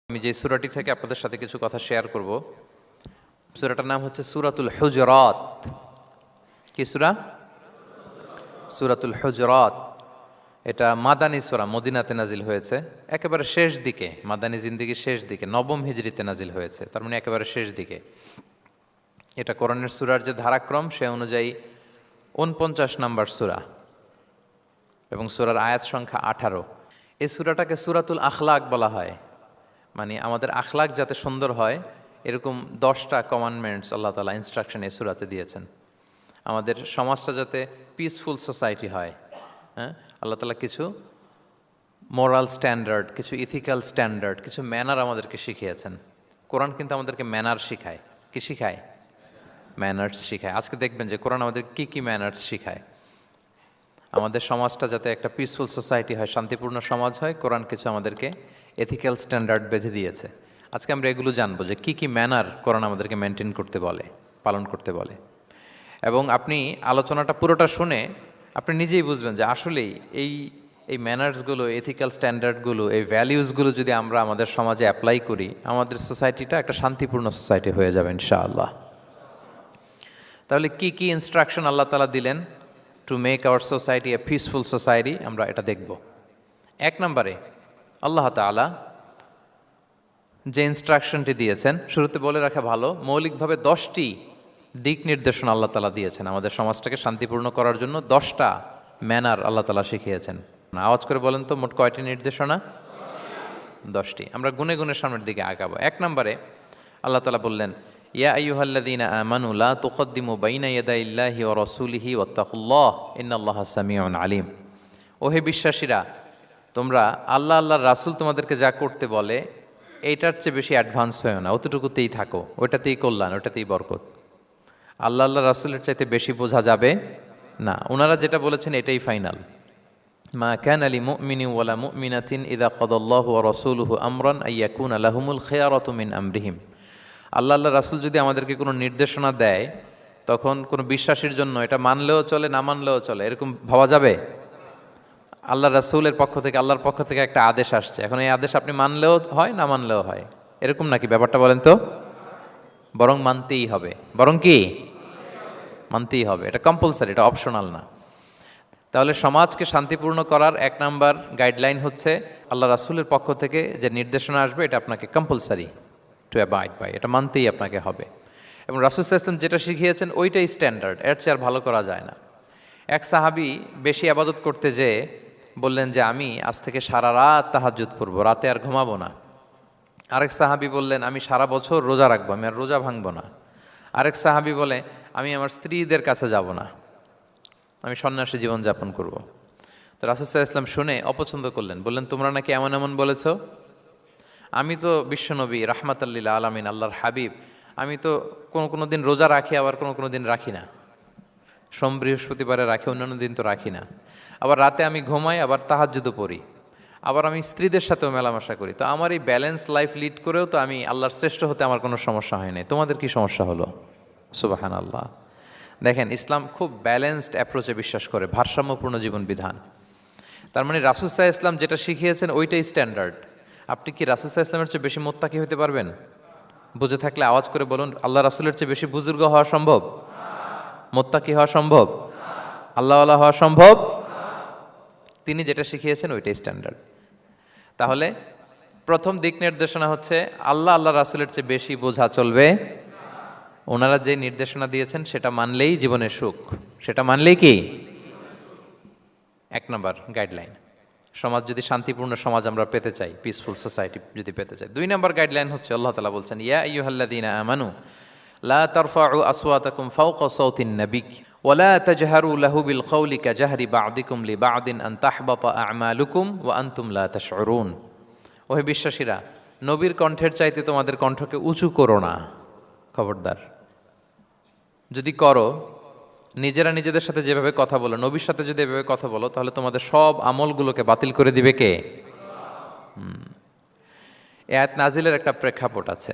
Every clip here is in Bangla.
আমি যে সূরাটি থেকে আপনাদের সাথে কিছু কথা শেয়ার করব, সূরাটার নাম হচ্ছে সূরাতুল হুজুরাত। কি সূরা? সূরাতুল হুজুরাত। এটা মাদানী সূরা, মদিনাতে নাজিল হয়েছে, একেবারে শেষ দিকে, মাদানী জিন্দেগির শেষ দিকে, নবম হিজরিতে নাজিল হয়েছে, তার মানে একেবারে শেষ দিকে। এটা কোরআনের সূরার যে ধারাক্রম সে অনুযায়ী ৪৯ নম্বর সূরা এবং সূরার আয়াত সংখ্যা ১৮। এই সূরাটাকে সূরাতুল আখলাক বলা হয়, মানে আমাদের আখলাক যাতে সুন্দর হয় এরকম 10টা কমান্ডমেন্টস আল্লাহ তাআলা ইনস্ট্রাকশন এই সূরাতে দিয়েছেন। আমাদের সমাজটা যাতে পিসফুল সোসাইটি হয়, হ্যাঁ, আল্লাহ তাআলা কিছু মোরাল স্ট্যান্ডার্ড, কিছু ইথিক্যাল স্ট্যান্ডার্ড, কিছু ম্যানার আমাদেরকে শিখিয়েছেন। কোরআন কিন্তু আমাদেরকে ম্যানার শিখায়। কি শিখায়? ম্যানার্স শিখায়। আজকে দেখবেন যে কোরআন আমাদের কি কি ম্যানার্স শিখায়। আমাদের সমাজটা যাতে একটা পিসফুল সোসাইটি হয়, শান্তিপূর্ণ সমাজ হয়, কোরআন কিছু আমাদেরকে এথিক্যাল স্ট্যান্ডার্ড বেঁধে দিয়েছে। আজকে আমরা এগুলো জানবো যে কি কি ম্যানার কোরআন আমাদেরকে মেনটেন করতে বলে, পালন করতে বলে। এবং আপনি আলোচনাটা পুরোটা শুনে আপনি নিজেই বুঝবেন যে আসলেই এই এই ম্যানার্সগুলো, এথিক্যাল স্ট্যান্ডার্ডগুলো, এই ভ্যালিউসগুলো যদি আমরা আমাদের সমাজে অ্যাপ্লাই করি, আমাদের সোসাইটিটা একটা শান্তিপূর্ণ সোসাইটি হয়ে যাবে ইনশাআল্লাহ। তাহলে কি কি ইনস্ট্রাকশন আল্লাহ তাআলা দিলেন to make our society a peaceful society, আমরা এটা দেখব। 1 নম্বরে আল্লাহ তাআলা যে ইনস্ট্রাকশনটি দিয়েছেন, শুরুতে বলে রাখা ভালো, মৌলিকভাবে 10টি দিক নির্দেশনা আল্লাহ তাআলা দিয়েছেন আমাদের সমাজটাকে শান্তিপূর্ণ করার জন্য। 10টা ম্যানার আল্লাহ তাআলা শিখিয়েছেন। আওয়াজ করে বলেন তো, মোট কয়টি নির্দেশনা? 10টি। আমরা গুনে গুনে সামনের দিকে আগাবো। 1 নম্বরে আল্লাহ তাআলা বললেন, ইয়া আইয়ুহাল্লাযীনা আমানু লা তুকদ্দিমু বাইনা ইয়াদাইল্লাহি ওয়া রাসূলিহি ওয়াত্তাকুল্লাহ ইন্নাল্লাহা সামিউন আলিম। ওহে বিশ্বাসীরা, তোমরা আল্লাহর রাসূল তোমাদেরকে যা করতে বলে এইটার চেয়ে বেশি অ্যাডভান্স হয়েও না, অতটুকুতেই থাকো, ওইটাতেই কল্যাণ, ওইটাতেই বরকত। আল্লাহ রাসূলের চাইতে বেশি বোঝা যাবে না, ওনারা যেটা বলেছেন এটাই ফাইনাল। মা কানা লিমুমিনিন ওয়ালা মুমিনাতিন ইযা কাদাল্লাহু ওয়া রাসূলুহু আমরান আইয়াকুনা লাহুমুল খিয়ারাতু মিন আমরিহিম। আল্লাহ রাসূল যদি আমাদেরকে কোনো নির্দেশনা দেয়, তখন কোনো বিশ্বাসীর জন্য এটা মানলেও চলে, না মানলেও চলে, এরকম ভাবা যাবে? আল্লাহ রাসূলের পক্ষ থেকে, আল্লাহর পক্ষ থেকে একটা আদেশ আসছে, এখন এই আদেশ আপনি মানলেও হয়, না মানলেও হয়, এরকম নাকি ব্যাপারটা বলেন তো? বরং মানতেই হবে। বরং কি? মানতেই হবে। এটা কম্পালসারি, এটা অপশনাল না। তাহলে সমাজকে শান্তিপূর্ণ করার 1 নাম্বার গাইডলাইন হচ্ছে আল্লাহ রাসূলের পক্ষ থেকে যে নির্দেশনা আসবে এটা আপনাকে কম্পালসারি টু অ্যাবাইড বাই, এটা মানতেই আপনাকে হবে। এবং রাসূল সাল্লাল্লাহু আলাইহি ওয়াসাল্লাম যেটা শিখিয়েছেন ওইটাই স্ট্যান্ডার্ড, এর চেয়ে আর ভালো করা যায় না। এক সাহাবী বেশি ইবাদত করতে যেয়ে বললেন যে আমি আজ থেকে সারা রাত তাহাজ্জুদ পড়ব, রাতে আর ঘুমাবো না। আরেক সাহাবী বললেন আমি সারা বছর রোজা রাখবো, আমি আর রোজা ভাঙবো না। আরেক সাহাবী বলে আমি আমার স্ত্রীদের কাছে যাব না, আমি সন্ন্যাসী জীবনযাপন করব। তো রাসূল সাল্লাল্লাহু আলাইহি ওয়াসাল্লাম শুনে অপছন্দ করলেন, বললেন তোমরা নাকি এমন এমন বলেছ, আমি তো বিশ্বনবী রাহমাতাল লিল আলামিন, আল্লাহর হাবিব, আমি তো কোনো দিন রোজা রাখি, আবার কোনো দিন রাখি না। সোম বৃহস্পতিবারে রাখি, অন্যান্য দিন তো রাখি না। আবার রাতে আমি ঘুমাই, আবার তাহাজ্জুদও পড়ি, আবার আমি স্ত্রীদের সাথেও মেলামেশা করি। তো আমার এই ব্যালেন্স লাইফ লিড করেও তো আমি আল্লাহর শ্রেষ্ঠ হতে আমার কোনো সমস্যা হয় নাই, তোমাদের কি সমস্যা হলো? সুবহানাল্লাহ। দেখেন, ইসলাম খুব ব্যালেন্সড অ্যাপ্রোচে বিশ্বাস করে, ভারসাম্যপূর্ণ জীবন বিধান। তার মানে রাসূল সাল্লাল্লাহু আলাইহি ওয়াসাল্লাম যেটা শিখিয়েছেন ওইটাই স্ট্যান্ডার্ড। আপনি কি রাসূল সাল্লাল্লাহু আলাইহি ওয়াসাল্লামের চেয়ে বেশি মুত্তাকি হতে পারবেন? বুঝে থাকলে আওয়াজ করে বলুন, আল্লাহ রাসূলের চেয়ে বেশি বুজুর্গ হওয়া সম্ভব? মুত্তাকি হওয়া সম্ভব? আল্লাহওয়ালা হওয়া সম্ভব? তিনি যেটা শিখিয়েছেন ওইটাই স্ট্যান্ডার্ড। তাহলে প্রথম দিক নির্দেশনা হচ্ছে আল্লাহ রাসূলের চেয়ে বেশি বোঝা চলবে। ওনারা যে নির্দেশনা দিয়েছেন সেটা মানলেই জীবনের সুখ, সেটা মানলেই কি? 1 নাম্বার গাইডলাইন। সমাজ যদি শান্তিপূর্ণ সমাজ আমরা পেতে চাই, পিসফুল সোসাইটি যদি পেতে চাই। 2 নাম্বার গাইডলাইন হচ্ছে আল্লাহ তাআলা বলছেন, ইয়া আইয়ুহাল্লাযীনা আমানু লা তারফাউ আসওয়াতাকুম ফাওকা সাওতিন নাবিক ওয়া লা তাজহারু লাহু বিল কওলি কাজাহরি বা'দিকুম লিবা'দিন আন তাহবাতা আ'মালুকুম ওয়া আনতুম লা তাশউরুন। ওহে বিশ্বাসীরা, নবীর কণ্ঠের চাইতে তোমাদের কণ্ঠকে উঁচু করো না। খবরদার, যদি করো, নিজেরা নিজেদের সাথে যেভাবে কথা বলো, নবীর সাথে যদি এভাবে কথা বলো, তাহলে তোমাদের সব আমলগুলোকে বাতিল করে দিবে কে? এই আয়াত নাজিলের একটা প্রেক্ষাপট আছে।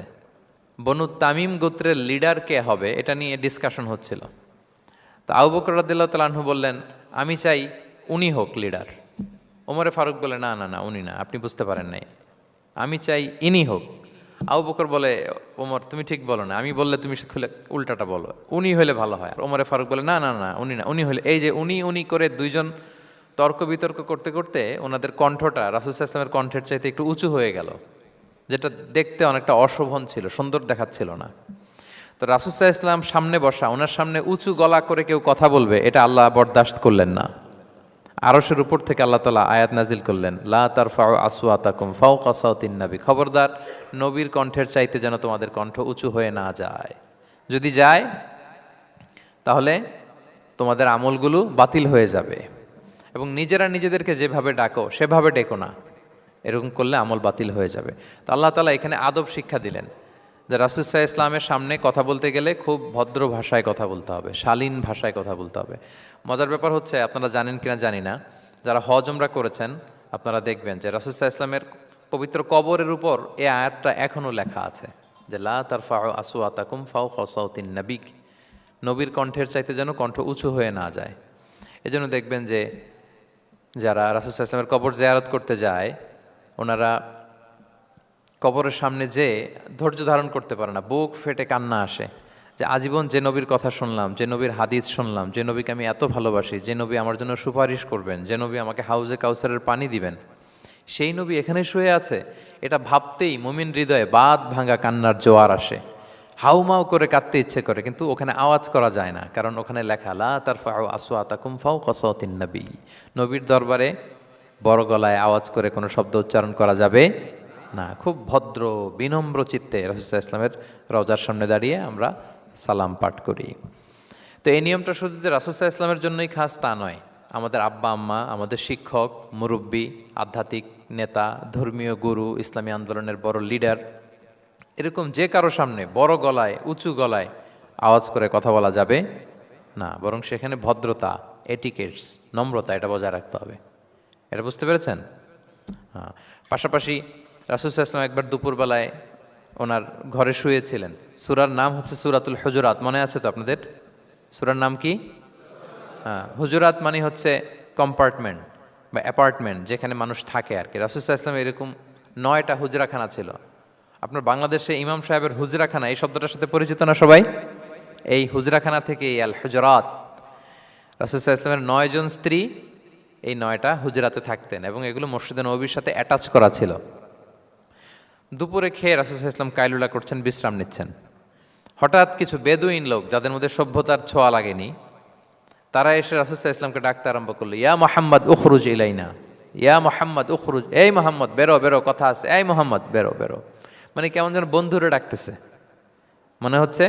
বনু তামিম গোত্রের লিডার কে হবে এটা নিয়ে ডিসকাশন হচ্ছিল। তো আবু বকর রাদিয়াল্লাহু তাআলা আনহু বললেন, আমি চাই উনি হোক লিডার। ওমরে ফারুক বলে, না না না, উনি না, আপনি বুঝতে পারেন নাই। আমি চাই ইনি হোক। আবু বকর বলে, ওমর তুমি ঠিক বলো না, আমি বললে তুমি খুলে উল্টাটা বলো, উনি হলে ভালো হয়। ওমরে ফারুক বলে, না না না উনি না, উনি হলে, এই যে উনি উনি করে দুইজন তর্ক বিতর্ক করতে করতে ওনাদের কণ্ঠটা রাসূল সাল্লাল্লাহু আলাইহি ওয়াসাল্লামের কণ্ঠের চাইতে একটু উঁচু হয়ে গেল, যেটা দেখতে অনেকটা অশোভন ছিল, সুন্দর দেখাচ্ছিল না। তো রাসূল সাল্লাল্লাহু আলাইহি ওয়াসাল্লাম সামনে বসা, ওনার সামনে উঁচু গলা করে কেউ কথা বলবে, এটা আল্লাহ বরদাশত করলেন না। আরশের উপর থেকে আল্লাহ তাআলা আয়াত নাজিল করলেন, লা তারফাউ আসওয়াতাকুম ফাওকা সাওতিন নবী, খবরদার নবীর কণ্ঠের চাইতে যেন তোমাদের কণ্ঠ উঁচু হয়ে না যায়। যদি যায় তাহলে তোমাদের আমলগুলো বাতিল হয়ে যাবে, এবং নিজেরা নিজেদেরকে যেভাবে ডাকো সেভাবে ডেকো না, এরকম করলে আমল বাতিল হয়ে যাবে। তো আল্লাহ তাআলা এখানে আদব শিক্ষা দিলেন যে রাসূল সাল্লাল্লাহু আলাইহি ইসলামের সামনে কথা বলতে গেলে খুব ভদ্র ভাষায় কথা বলতে হবে, শালীন ভাষায় কথা বলতে হবে। মজার ব্যাপার হচ্ছে, আপনারা জানেন কিনা জানি না, যারা হজ উমরা করেছেন আপনারা দেখবেন যে রাসূল সাল্লাল্লাহু আলাইহি ইসলামের পবিত্র কবরের উপর এই আয়াতটা এখনও লেখা আছে যে লা তারফাউ আসওয়াতাকুম ফাওকা সাওতিন নবী, নবীর কণ্ঠের চাইতে যেন কণ্ঠ উঁচু হয়ে না যায়। এজন্য দেখবেন যে যারা রাসূল সাল্লাল্লাহু আলাইহি ইসলামের কবর জিয়ারত করতে যায়, ওনারা কবরের সামনে যে ধৈর্য ধারণ করতে পারে না, বুক ফেটে কান্না আসে যে আজীবন যে নবীর কথা শুনলাম, যে নবীর হাদিস শুনলাম, যে নবীকে আমি এত ভালোবাসি, যে নবী আমার জন্য সুপারিশ করবেন, যে নবী আমাকে হাউজে কাউসারের পানি দিবেন, সেই নবী এখানে শুয়ে আছে। এটা ভাবতেই মুমিন হৃদয়ে বাঁধ ভাঙা কান্নার জোয়ার আসে, হাউমাউ করে কাঁদতে ইচ্ছে করে, কিন্তু ওখানে আওয়াজ করা যায় না, কারণ ওখানে লেখা লা তারফাউ আসওয়াতাকুম ফাওকা সাওতিন নবী, নবীর দরবারে বড় গলায় আওয়াজ করে কোনো শব্দ উচ্চারণ করা যাবে না। খুব ভদ্র বিনম্র চিত্তে রাসূল সাল্লাল্লাহু আলাইহি ইসলামের রওজার সামনে দাঁড়িয়ে আমরা সালাম পাঠ করি। তো এই নিয়মটা শুধু যে রাসূল সাল্লাল্লাহু আলাইহি ইসলামের জন্যই খাস তা নয়, আমাদের আব্বা আম্মা, আমাদের শিক্ষক, মুরব্বী, আধ্যাত্মিক নেতা, ধর্মীয় গুরু, ইসলামী আন্দোলনের বড় লিডার, এরকম যে কারো সামনে বড় গলায় উঁচু গলায় আওয়াজ করে কথা বলা যাবে না, বরং সেখানে ভদ্রতা, এটিকেটস, নম্রতা, এটা বজায় রাখতে হবে। এটা বুঝতে পেরেছেন? হ্যাঁ। পাশাপাশি রাসূল সাল্লাল্লাহু আলাইহি ওয়াসাল্লাম একবার দুপুরবেলায় ওনার ঘরে শুয়েছিলেন। সূরার নাম হচ্ছে সূরাতুল হুজুরাত, মনে আছে তো আপনাদের? সূরার নাম কি? হ্যাঁ, হুজুরাত মানে হচ্ছে কম্পার্টমেন্ট বা অ্যাপার্টমেন্ট, যেখানে মানুষ থাকে আর কি। রাসূল সাল্লাল্লাহু আলাইহি ওয়াসাল্লাম এরকম 9টা হুজরাখানা ছিল। আপনার বাংলাদেশে ইমাম সাহেবের হুজরাখানা এই শব্দটার সাথে পরিচিত না সবাই? এই হুজরাখানা থেকে আল হুজরাত, রাসূল সাল্লাল্লাহু আলাইহি ওয়াসাল্লামের 9 জন স্ত্রী এই 9টা হুজরাতে থাকতেন, এবং এগুলো মসজিদে নববীর সাথে অ্যাটাচ করা ছিল। দুপুরে খেয়ে রাসূল সাল্লাল্লাহু আলাইহি ওয়াসাল্লাম কাইলুলা করছেন, বিশ্রাম নিচ্ছেন। হঠাৎ কিছু বেদুইন লোক, যাদের মধ্যে সভ্যতার ছোঁয়া লাগেনি, তারা এসে রাসূল সাল্লাল্লাহু আলাইহি ওয়াসাল্লামকে ডাকতে আরম্ভ করলো, ইয়া মুহাম্মদ উখরুজ ইলাইনা, ইয়া মুহাম্মদ উখরুজ, এই মুহাম্মদ বেরো বেরো, কথা আছে, এই মুহাম্মদ বেরো বেরো। মানে কেমন যেন বন্ধুরে ডাকতেছে, মনে হচ্ছে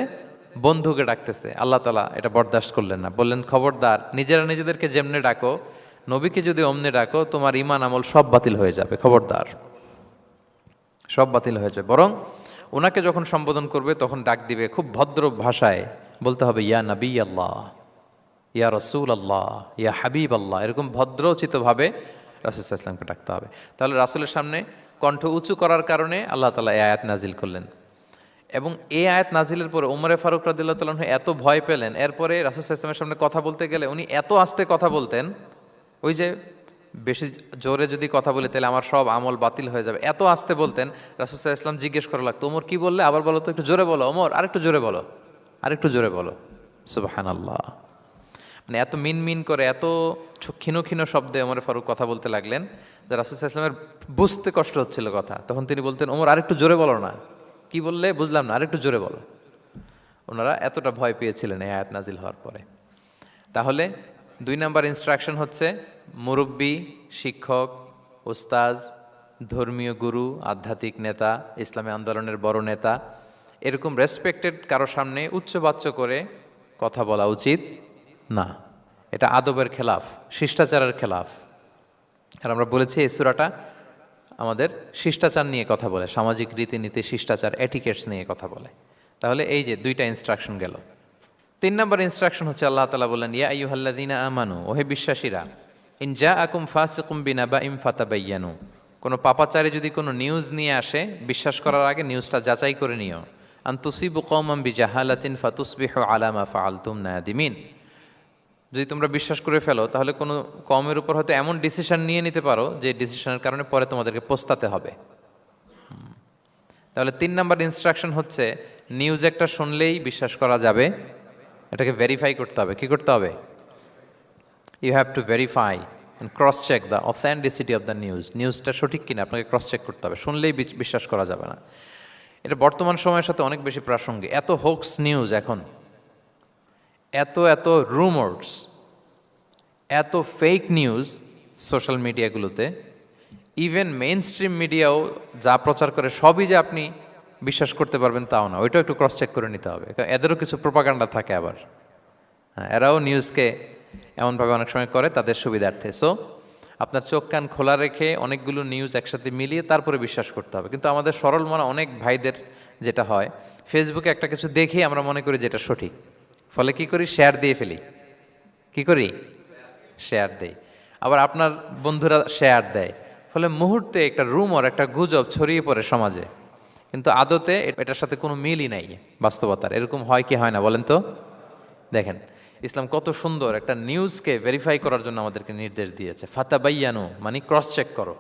বন্ধুকে ডাকতেছে। আল্লাহ তাআলা এটা বরদাস্ত করলেন না, বললেন খবরদার, নিজেরা নিজেদেরকে যেমনে ডাকো, নবীকে যদি অমনে ডাকো, তোমার ঈমান আমল সব বাতিল হয়ে যাবে, খবরদার, সব বাতিল হয়ে যাবে। বরং ওনাকে যখন সম্বোধন করবে তখন ডাক দিবে খুব ভদ্র ভাষায়, বলতে হবে ইয়া নবী আল্লাহ, ইয়া রসুল আল্লাহ, ইয়া হাবিব আল্লাহ, এরকম ভদ্রোচিতভাবে রাসূল সাল্লাল্লাহু আলাইহি ওয়াসাল্লামকে ডাকতে হবে। তাহলে রাসূলের সামনে কণ্ঠ উঁচু করার কারণে আল্লাহ তাআলা এই আয়াত নাজিল করলেন। এবং এই আয়াত নাজিলের পরে উমরে ফারুক রাদিয়াল্লাহু তাআলা আনহু এত ভয় পেলেন, এরপরে রাসূল সাল্লাল্লাহু আলাইহি ওয়াসাল্লামের সামনে কথা বলতে গেলে উনি এত আস্তে কথা বলতেন, ওই যে বেশি জোরে যদি কথা বলি তাহলে আমার সব আমল বাতিল হয়ে যাবে, এত আস্তে বলতেন। রাসূল সাল্লাল্লাহু আলাইহি ওয়াসাল্লাম জিজ্ঞেস করা লাগতো, ওমর কি বললে, আবার বলো তো, একটু জোরে বলো ওমর, আরেকটু জোরে বলো, আরেকটু জোরে বলো। সুবহানাল্লাহ। মানে এত মিন মিন করে, এত ক্ষীণ ক্ষীণ শব্দে ওমর ফারুক কথা বলতে লাগলেন যে রাসূল সাল্লাল্লাহু আলাইহি ওয়াসাল্লামের বুঝতে কষ্ট হচ্ছিল কথা। তখন তিনি বলতেন, ওমর আরেকটু জোরে বলো না, কি বললে বুঝলাম না, আরেকটু জোরে বলো। ওনারা এতটা ভয় পেয়েছিলেন এই আয়াত নাজিল হওয়ার পরে। তাহলে 2 নাম্বার ইনস্ট্রাকশন হচ্ছে, মুরব্বী, শিক্ষক, ওস্তাজ, ধর্মীয় গুরু, আধ্যাত্মিক নেতা, ইসলামী আন্দোলনের বড় নেতা, এরকম রেসপেক্টেড কারো সামনে উচ্চবাচ্য করে কথা বলা উচিত না। এটা আদবের খেলাফ, শিষ্টাচারের খেলাফ। আর আমরা বলেছি এই সূরাটা আমাদের শিষ্টাচার নিয়ে কথা বলে, সামাজিক রীতিনীতি, শিষ্টাচার, এটিকেটস নিয়ে কথা বলে। তাহলে এই যে 2টা ইনস্ট্রাকশন গেল। 3 নাম্বার ইনস্ট্রাকশন হচ্ছে আল্লাহ তাআলা বললেন, ইয়া আইয়ুহাল্লাযীনা আমানু, ওহে বিশ্বাসীরা, ইন জাআকুম ফাসিকুম বিনাবাইন ফাতাবায়ানু, কোনো পাপাচারী যদি কোনো নিউজ নিয়ে আসে, বিশ্বাস করার আগে নিউজটা যাচাই করে নিও। আন তুসিবু কওমান বিজাহালাতিন ফাতুসবিহু আলা মা ফাআলতুম নাদিমিন, যদি তোমরা বিশ্বাস করে ফেলো তাহলে কোনো কওমের উপর হয়তো এমন ডিসিশন নিয়ে নিতে পারো যে ডিসিশনের কারণে পরে তোমাদেরকে পস্তাতে হবে। তাহলে 3 নাম্বার ইনস্ট্রাকশন হচ্ছে নিউজ একটা শুনলেই বিশ্বাস করা যাবে, এটাকে ভেরিফাই করতে হবে। কি করতে হবে? You have to verify and cross check the authenticity of the news. নিউজটা সঠিক কিনা আপনাকে ক্রস চেক করতে হবে, শুনলেই বিশ্বাস করা যাবে না। এটা বর্তমান সময়ের সাথে অনেক বেশি প্রাসঙ্গিক। এত হোক্স নিউজ এখন, এত এত রুমার্স, এত ফেক নিউজ সোশ্যাল মিডিয়াগুলোতে, ইভেন মেইন স্ট্রিম মিডিয়াও যা প্রচার করে সবই যে আপনি বিশ্বাস করতে পারবেন তাও না, ওইটাও একটু ক্রস চেক করে নিতে হবে। এদেরও কিছু প্রোপাগান্ডা থাকে আবার, হ্যাঁ, এরাও নিউজকে এমনভাবে অনেক সময় করে তাদের সুবিধার্থে। সো আপনার চোখ কান খোলা রেখে অনেকগুলো নিউজ একসাথে মিলিয়ে তারপরে বিশ্বাস করতে হবে। কিন্তু আমাদের সরল মনা অনেক ভাইদের যেটা হয়, ফেসবুকে একটা কিছু দেখেই আমরা মনে করি যেটা সঠিক, ফলে কি করি? শেয়ার দিয়ে ফেলি। কি করি? শেয়ার দেই। আবার আপনার বন্ধুরা শেয়ার দেয়, ফলে মুহূর্তে একটা রুমর, একটা গুজব ছড়িয়ে পড়ে সমাজে, কিন্তু আদতে এটার সাথে কোনো মিলই নাই বাস্তবতার। এরকম হয় কি হয় না বলেন তো? দেখেন ইসলাম কত সুন্দর একটা নিউজকে ভেরিফাই করার জন্য আমাদেরকে নির্দেশ দিয়েছে। ফাতাবাইয়ানু মানে ক্রস চেক করো।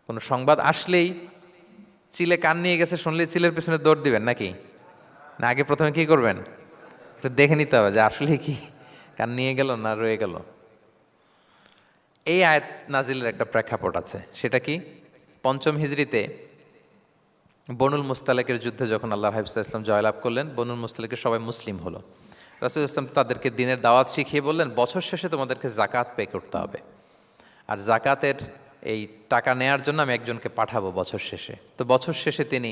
কোনো সংবাদ আসলেই চিলে কান নিয়ে গেছে শুনলে চিলের পেছনে দৌড় দিবেন নাকি? না, আগে প্রথমে কি করবেন? একটু দেখে নিতে হবে যে আসলে কি কান নিয়ে গেল না রয়ে গেল। এই আয়াত নাজিলের একটা প্রেক্ষাপট আছে, সেটা কি? 5ম হিজরিতে বনুল মুস্তালেকের যুদ্ধে যখন আল্লাহ হাবিব ইসলাম জয়লাভ করলেন, বনুল মুস্তালেকের সবাই মুসলিম হলো। রাসূল ইসলাম তাদেরকে দিনের দাওয়াত শিখিয়ে বললেন, বছর শেষে তোমাদেরকে জাকাত পে করতে হবে, আর জাকাতের এই টাকা নেয়ার জন্য আমি একজনকে পাঠাবো বছর শেষে। তো বছর শেষে তিনি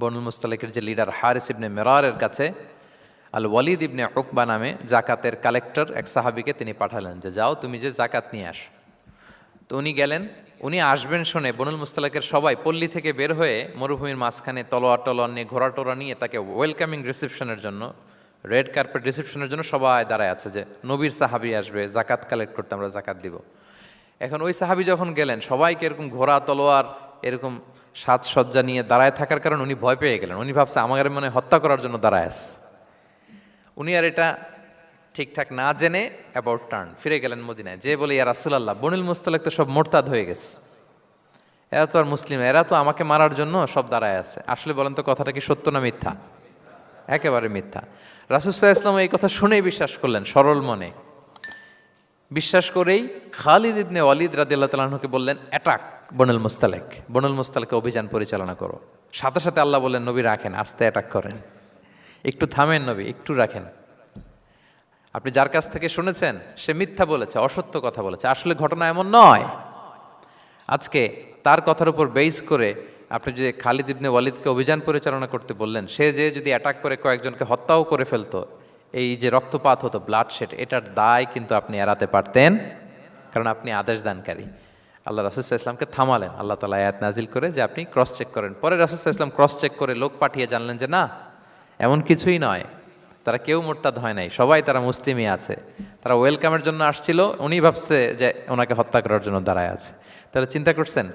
বনুল মুস্তালেকের যে লিডার হারিস ইবনে মিরারের কাছে আল ওয়ালিদ ইবনে উকবা নামে জাকাতের কালেক্টর এক সাহাবীকে তিনি পাঠালেন যে যাও তুমি যে জাকাত নিয়ে আসো। তো উনি গেলেন, উনি আসবেন শুনে বনুল মুস্তালাকের সবাই পল্লী থেকে বের হয়ে মরুভূমির মাঝখানে তলোয়ার টলোয়ার নিয়ে, ঘোড়া টোরা নিয়ে তাকে ওয়েলকামিং রিসেপশনের জন্য, রেড কার্পেট রিসেপশনের জন্য সবাই দাঁড়ায় আছে যে নবীর সাহাবী আসবে, জাকাত কালেক্ট করতে, আমরা জাকাত দিব। এখন ওই সাহাবী যখন গেলেন, সবাইকে এরকম ঘোড়া তলোয়ার এরকম সাজসজ্জা নিয়ে দাঁড়ায় থাকার কারণে উনি ভয় পেয়ে গেলেন। উনি ভাবছে আমাদের মনে হত্যা করার জন্য দাঁড়ায় আছে। উনি আর এটা ঠিকঠাক না জেনে অ্যাবাউট টার্ন ফিরে গেলেন মদিনায়, যে বলে ইয়া রাসূলুল্লাহ, বনুল মুস্তালাক তো সব মোরতাদ হয়ে গেছে, এরা তো আর মুসলিম, এরা তো আমাকে মারার জন্য সব দাঁড়ায় আছে। আসলে বলেন তো কথাটা কি সত্য না মিথ্যা? একেবারে মিথ্যা। রাসূল সাল্লাল্লাহু আলাইহি ওয়াসাল্লাম এই কথা শুনেই বিশ্বাস করলেন সরল মনে। বিশ্বাস করেই খালিদ ইবনে ওয়ালিদ রাদিয়াল্লাহু তাআলা আনহুকে বললেন, অ্যাটাক বনুল মুস্তালাক, বনুল মুস্তালাকে অভিযান পরিচালনা করো। সাথে সাথে আল্লাহ বললেন, নবী রাখেন, আস্তে অ্যাটাক করেন, একটু থামেন নবী, একটু রাখেন। আপনি যার কাছ থেকে শুনেছেন সে মিথ্যা বলেছে, অসত্য কথা বলেছে, আসলে ঘটনা এমন নয়। আজকে তার কথার উপর বেস করে আপনি যে খালিদ ইবনে ওয়ালিদকে অভিযান পরিচালনা করতে বললেন, সে যে যদি অ্যাটাক করে কয়েকজনকে হত্যাও করে ফেলতো, এই যে রক্তপাত হতো, ব্লাড শেড, এটার দায় কিন্তু আপনি এড়াতে পারতেন, কারণ আপনি আদেশ দানকারী। আল্লাহ রাসূল সাল্লাল্লাহু আলাইহি ওয়াসাল্লামকে থামালেন আল্লাহ তাআলা আয়াত নাজিল করে যে আপনি ক্রস চেক করেন। পরে রাসূল সাল্লাল্লাহু আলাইহি ওয়াসাল্লাম ক্রস চেক করে লোক পাঠিয়ে জানলেন যে না, এমন কিছুই নয়, তারা কেউ মোরতাদ হয় নাই, সবাই তারা মুসলিমই আছে, তারা ওয়েলকামের জন্য আসছিল, উনি ভাবছে যে ওনাকে হত্যা করার জন্য দাঁড়ায় আছে। তাহলে চিন্তা করছেন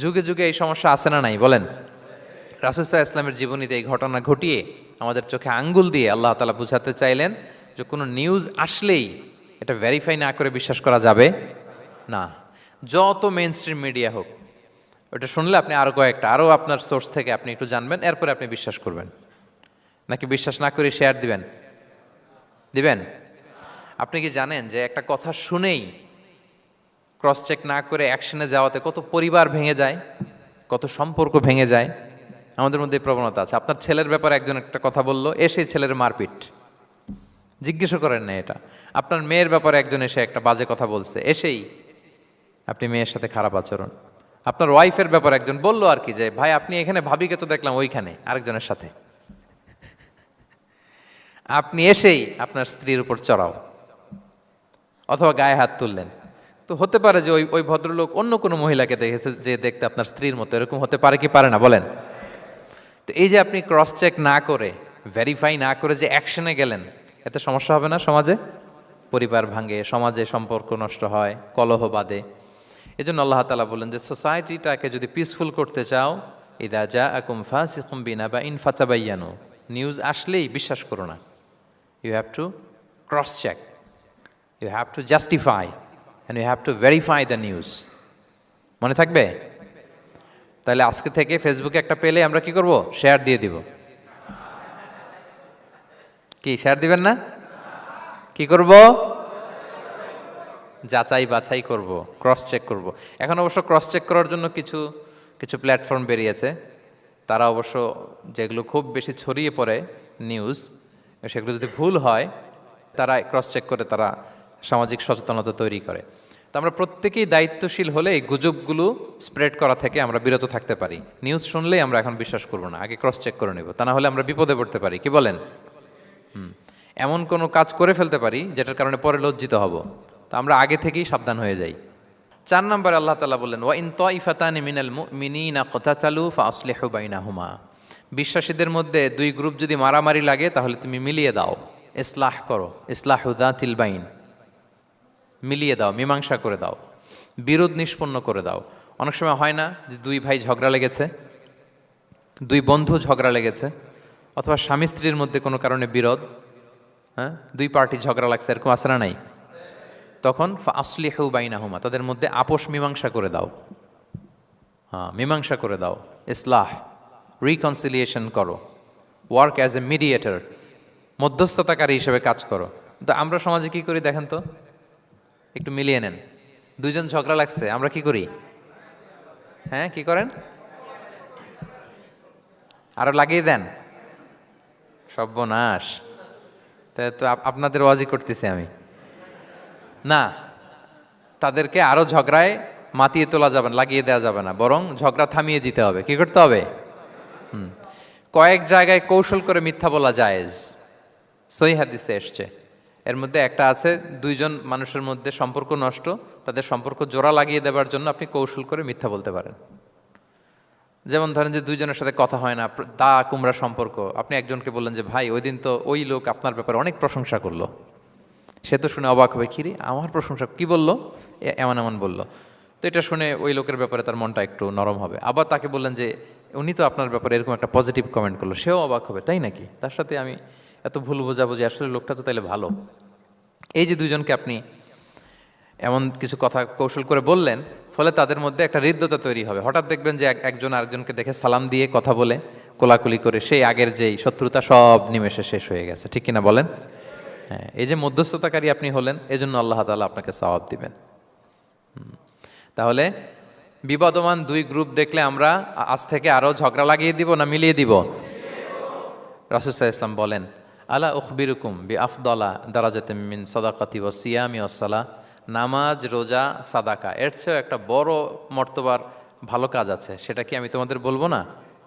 যুগে যুগে এই সমস্যা আছে না নাই বলেন? রাসূল সাল্লাল্লাহু আলাইহি ওয়াসাল্লামের জীবনীতে এই ঘটনা ঘটিয়ে আমাদের চোখে আঙ্গুল দিয়ে আল্লাহ তাআলা বুঝাতে চাইলেন যে কোনো নিউজ আসলেই এটা ভেরিফাই না করে বিশ্বাস করা যাবে না। যত মেইন স্ট্রিম মিডিয়া হোক, ওটা শুনলে আপনি আরও কয়েকটা, আরও আপনার সোর্স থেকে আপনি একটু জানবেন, এরপরে আপনি বিশ্বাস করবেন। নাকি বিশ্বাস না করে শেয়ার দিবেন? দিবেন? আপনি কি জানেন যে একটা কথা শুনেই ক্রস চেক না করে অ্যাকশনে যাওয়াতে কত পরিবার ভেঙে যায়, কত সম্পর্ক ভেঙে যায়? আমাদের মধ্যে এই প্রবণতা আছে। আপনার ছেলের ব্যাপারে একজন একটা কথা বললো, এসে ছেলের মারপিট, জিজ্ঞেসও করেন না এটা। আপনার মেয়ের ব্যাপারে একজন এসে একটা বাজে কথা বলছে, এসেই আপনি মেয়ের সাথে খারাপ আচরণ। আপনার ওয়াইফের ব্যাপারে একজন বললো আর কি যে ভাই আপনি এখানে, ভাবিকে তো দেখলাম ওইখানে আরেকজনের সাথে, আপনি এসেই আপনার স্ত্রীর উপর চড়াও অথবা গায়ে হাত তুললেন। তো হতে পারে যে ওই ভদ্রলোক অন্য কোনো মহিলাকে দেখেছে যে দেখতে আপনার স্ত্রীর মতো, এরকম হতে পারে কি পারে না বলেন? তো এই যে আপনি ক্রস চেক না করে, ভেরিফাই না করে যে অ্যাকশনে গেলেন, এতে সমস্যা হবে না সমাজে? পরিবার ভাঙে, সমাজে সম্পর্ক নষ্ট হয়, কলহ বাঁধে। এই জন্য আল্লাহ তাআলা বলেন যে সোসাইটিটাকে যদি পিসফুল করতে চাও, ইযা জাআকুম ফাসিকুম বিনাবাইন ফাতাবায়ানু, নিউজ আসলেই বিশ্বাস করো না। You have to cross-check, you have to justify, and you have to verify the news. মনে থাকবে? তাহলে আজকে থেকে ফেসবুকে একটা পেলে আমরা কি করব? শেয়ার দিয়ে দিব। কি শেয়ার দিবেন না? কি করব? যাচাই বাছাই করব, ক্রস চেক করব। এখন অবশ্য ক্রস চেক করার জন্য কিছু কিছু প্ল্যাটফর্ম বেরিয়েছে। তারা অবশ্য যেগুলো খুব বেশি ছড়িয়ে পড়ে নিউজ, সেগুলো যদি ভুল হয় তারা ক্রস চেক করে তারা সামাজিক সচেতনতা তৈরি করে। তো আমরা প্রত্যেকেই দায়িত্বশীল হলে এই গুজবগুলো স্প্রেড করা থেকে আমরা বিরত থাকতে পারি। নিউজ শুনলেই আমরা এখন বিশ্বাস করব না, আগে ক্রস চেক করে নেব, তা না হলে আমরা বিপদে পড়তে পারি। কি বলেন? এমন কোনো কাজ করে ফেলতে পারি যেটার কারণে পরে লজ্জিত হব। তো আমরা আগে থেকেই সাবধান হয়ে যাই। 4 নম্বরে আল্লাহ তাআলা বললেন, ওয়া ইন তাইফাতানি মিনাল মুমিনিনা ক্তাতালু ফাসলিহু বাইনাহুমা। বিশ্বাসীদের মধ্যে দুই গ্রুপ যদি মারামারি লাগে তাহলে তুমি মিলিয়ে দাও, ইসলাহ করো। ইসলাহু যাতিল বাইন, মিলিয়ে দাও, মীমাংসা করে দাও, বিরোধ নিষ্পন্ন করে দাও। অনেক সময় হয় না যে দুই ভাই ঝগড়া লেগেছে, দুই বন্ধু ঝগড়া লেগেছে, অথবা স্বামী স্ত্রীর মধ্যে কোনো কারণে বিরোধ, হ্যাঁ, দুই পার্টি ঝগড়া লাগছে, এরকম আছে না নাই? তখন ফাসলিহু বাইনাহুমা, তাদের মধ্যে আপোষ মীমাংসা করে দাও। হ্যাঁ, মীমাংসা করে দাও, ইসলাহ, রিকনসিলিয়েশন করো, ওয়ার্ক অ্যাজ এ মিডিয়েটর, মধ্যস্থতাকারী হিসেবে কাজ করো। তো আমরা সমাজে কি করি দেখেন তো, একটু মিলিয়ে নেন। দুইজন ঝগড়া লাগছে, আমরা কি করি? হ্যাঁ, কি করেন? আরো লাগিয়ে দেন। সর্বনাশ! তাই তো আপনাদের ওয়াজি করতেছি আমি না, তাদেরকে আরো ঝগড়ায় মাতিয়ে তোলা যাবে না, লাগিয়ে দেওয়া যাবে না, বরং ঝগড়া থামিয়ে দিতে হবে। কি করতে হবে? কয়েক জায়গায় কৌশল করে মিথ্যা বলা জায়েজ, সহিহ হাদিসে এসছে। এর মধ্যে একটা আছে, দুইজন মানুষের মধ্যে সম্পর্ক নষ্ট, তাদের সম্পর্ক জোড়া লাগিয়ে দেওয়ার জন্য আপনি কৌশল করে মিথ্যা বলতে পারেন। যেমন ধরেন যে দুইজনের সাথে কথা হয় না, দা কুমড়া সম্পর্ক, আপনি একজনকে বললেন যে ভাই ওই দিন তো ওই লোক আপনার ব্যাপারে অনেক প্রশংসা করলো। সে তো শুনে অবাক হবে, কিরে আমার প্রশংসা কি বললো, এমন এমন বললো। তো এটা শুনে ওই লোকের ব্যাপারে তার মনটা একটু নরম হবে। আবার তাকে বললেন যে উনি তো আপনার ব্যাপারে এরকম একটা পজিটিভ কমেন্ট করলো, সেও অবাক হবে, তাই নাকি, তার সাথে আমি এত ভুল বোঝাবুঝি, আসলে লোকটা তো তাইলে ভালো। এই যে দুজনকে আপনি এমন কিছু কথা কৌশল করে বললেন, ফলে তাদের মধ্যে একটা হৃদ্যতা তৈরি হবে। হঠাৎ দেখবেন যে একজন আরেকজনকে দেখে সালাম দিয়ে কথা বলে কোলাকুলি করে সেই আগের যেই শত্রুতা সব নিমেষে শেষ হয়ে গেছে। ঠিক কিনা বলেন? হ্যাঁ, এই যে মধ্যস্থতাকারী আপনি হলেন, এজন্য আল্লাহ তাআলা আপনাকে সওয়াব দিবেন। তাহলে বিবাদমান দুই গ্রুপ দেখলে আমরা আজ থেকে আরো ঝগড়া লাগিয়ে দিব না মিলিয়ে দিব? রাসূল সাল্লাল্লাহু আলাইহি ওয়াসাল্লাম বলেন, আলা উখবিরুকুম বিআফদালা দারাজাতিম মিন সাদাকাতি ওয়াস সিয়ামি ওয়াস সালাহ। নামাজ, রোজা, সাদাকা, এর চেয়েও একটা বড় মর্তবার ভালো কাজ আছে, সেটা কি আমি তোমাদের বলবো না?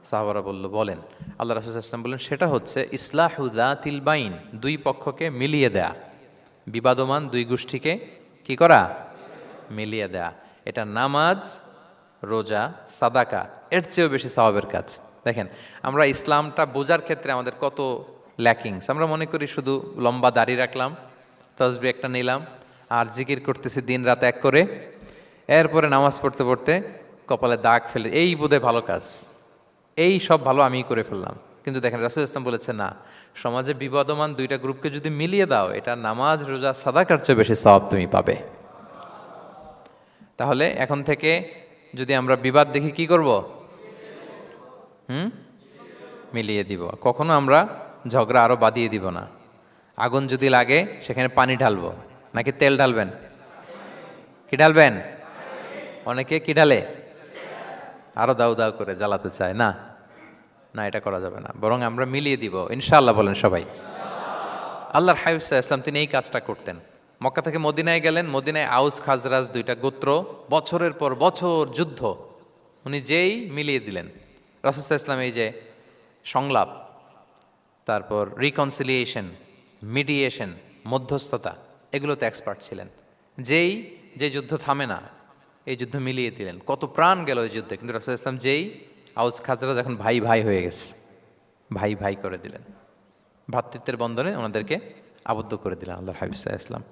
সাহাবারা বলল, বলেন। আল্লাহ রাসূল সাল্লাল্লাহু আলাইহি ওয়াসাল্লাম বললেন, সেটা হচ্ছে ইসলাহু যাতিল বাইন, দুই পক্ষকে মিলিয়ে দেয়া, বিবাদমান দুই গোষ্ঠীকে কি করা? মিলিয়ে দেয়া। এটা নামাজ, রোজা, সাদাকা এর চেয়েও বেশি সওয়াবের কাজ। দেখেন, আমরা ইসলামটা বোঝার ক্ষেত্রে আমাদের কত ল্যাকিংস। আমরা মনে করি শুধু লম্বা দাড়ি রাখলাম, তাসবিহ একটা নিলাম, আর জিকির করতেছি দিন রাত এক করে, এরপরে নামাজ পড়তে পড়তে কপালে দাগ ফেলে, এই বোধহয় ভালো কাজ, এই সব ভালো আমিই করে ফেললাম। কিন্তু দেখেন, রাসূল ইসলাম বলেছে না, সমাজে বিবাদমান দুইটা গ্রুপকে যদি মিলিয়ে দাও, এটা নামাজ, রোজা, সাদাকার চেয়ে বেশি সওয়াব তুমি পাবে। তাহলে এখন থেকে যদি আমরা বিবাদ দেখি কি করব? মিলিয়ে দিব। কখনো আমরা ঝগড়া আরো বাদিয়ে দিব না। আগুন যদি লাগে সেখানে পানি ঢালবো নাকি তেল ঢালবেন? কি ঢালবেন? অনেকে কি ঢালে? আরো দাউ দাউ করে জ্বালাতে চায় না, না, এটা করা যাবে না, বরং আমরা মিলিয়ে দিব ইনশাআল্লাহ। বলেন সবাই। আল্লাহর হাবিব সাল্লাল্লাহু আলাইহি ওয়াসাল্লাম তিনি এই কাজটা করতেন। মক্কা থেকে মদিনায় গেলেন, মদিনায় আউস খাজরাজ দুইটা গোত্র, বছরের পর বছর যুদ্ধ, উনি যেই মিলিয়ে দিলেন। রাসূল সাল্লাল্লাহু আলাইহি ওয়াসাল্লাম এই যে সংলাপ, তারপর রিকনসিলিয়েশন, মিডিয়েশন, মধ্যস্থতা, এগুলোতে এক্সপার্ট ছিলেন। যে যুদ্ধ থামে না, এই যুদ্ধ মিলিয়ে দিলেন। কত প্রাণ গেল এই যুদ্ধে, কিন্তু রাসূল সাল্লাল্লাহু আলাইহি ওয়াসাল্লাম যেই আউস খাজরাজ এখন ভাই ভাই হয়ে গেছে, ভাই ভাই করে দিলেন, ভ্রাতৃত্বের বন্ধনে ওনাদেরকে আবদ্ধ করে দিলেন আল্লাহর হাবিব সাল্লাল্লাহু আলাইহি ওয়াসাল্লাম।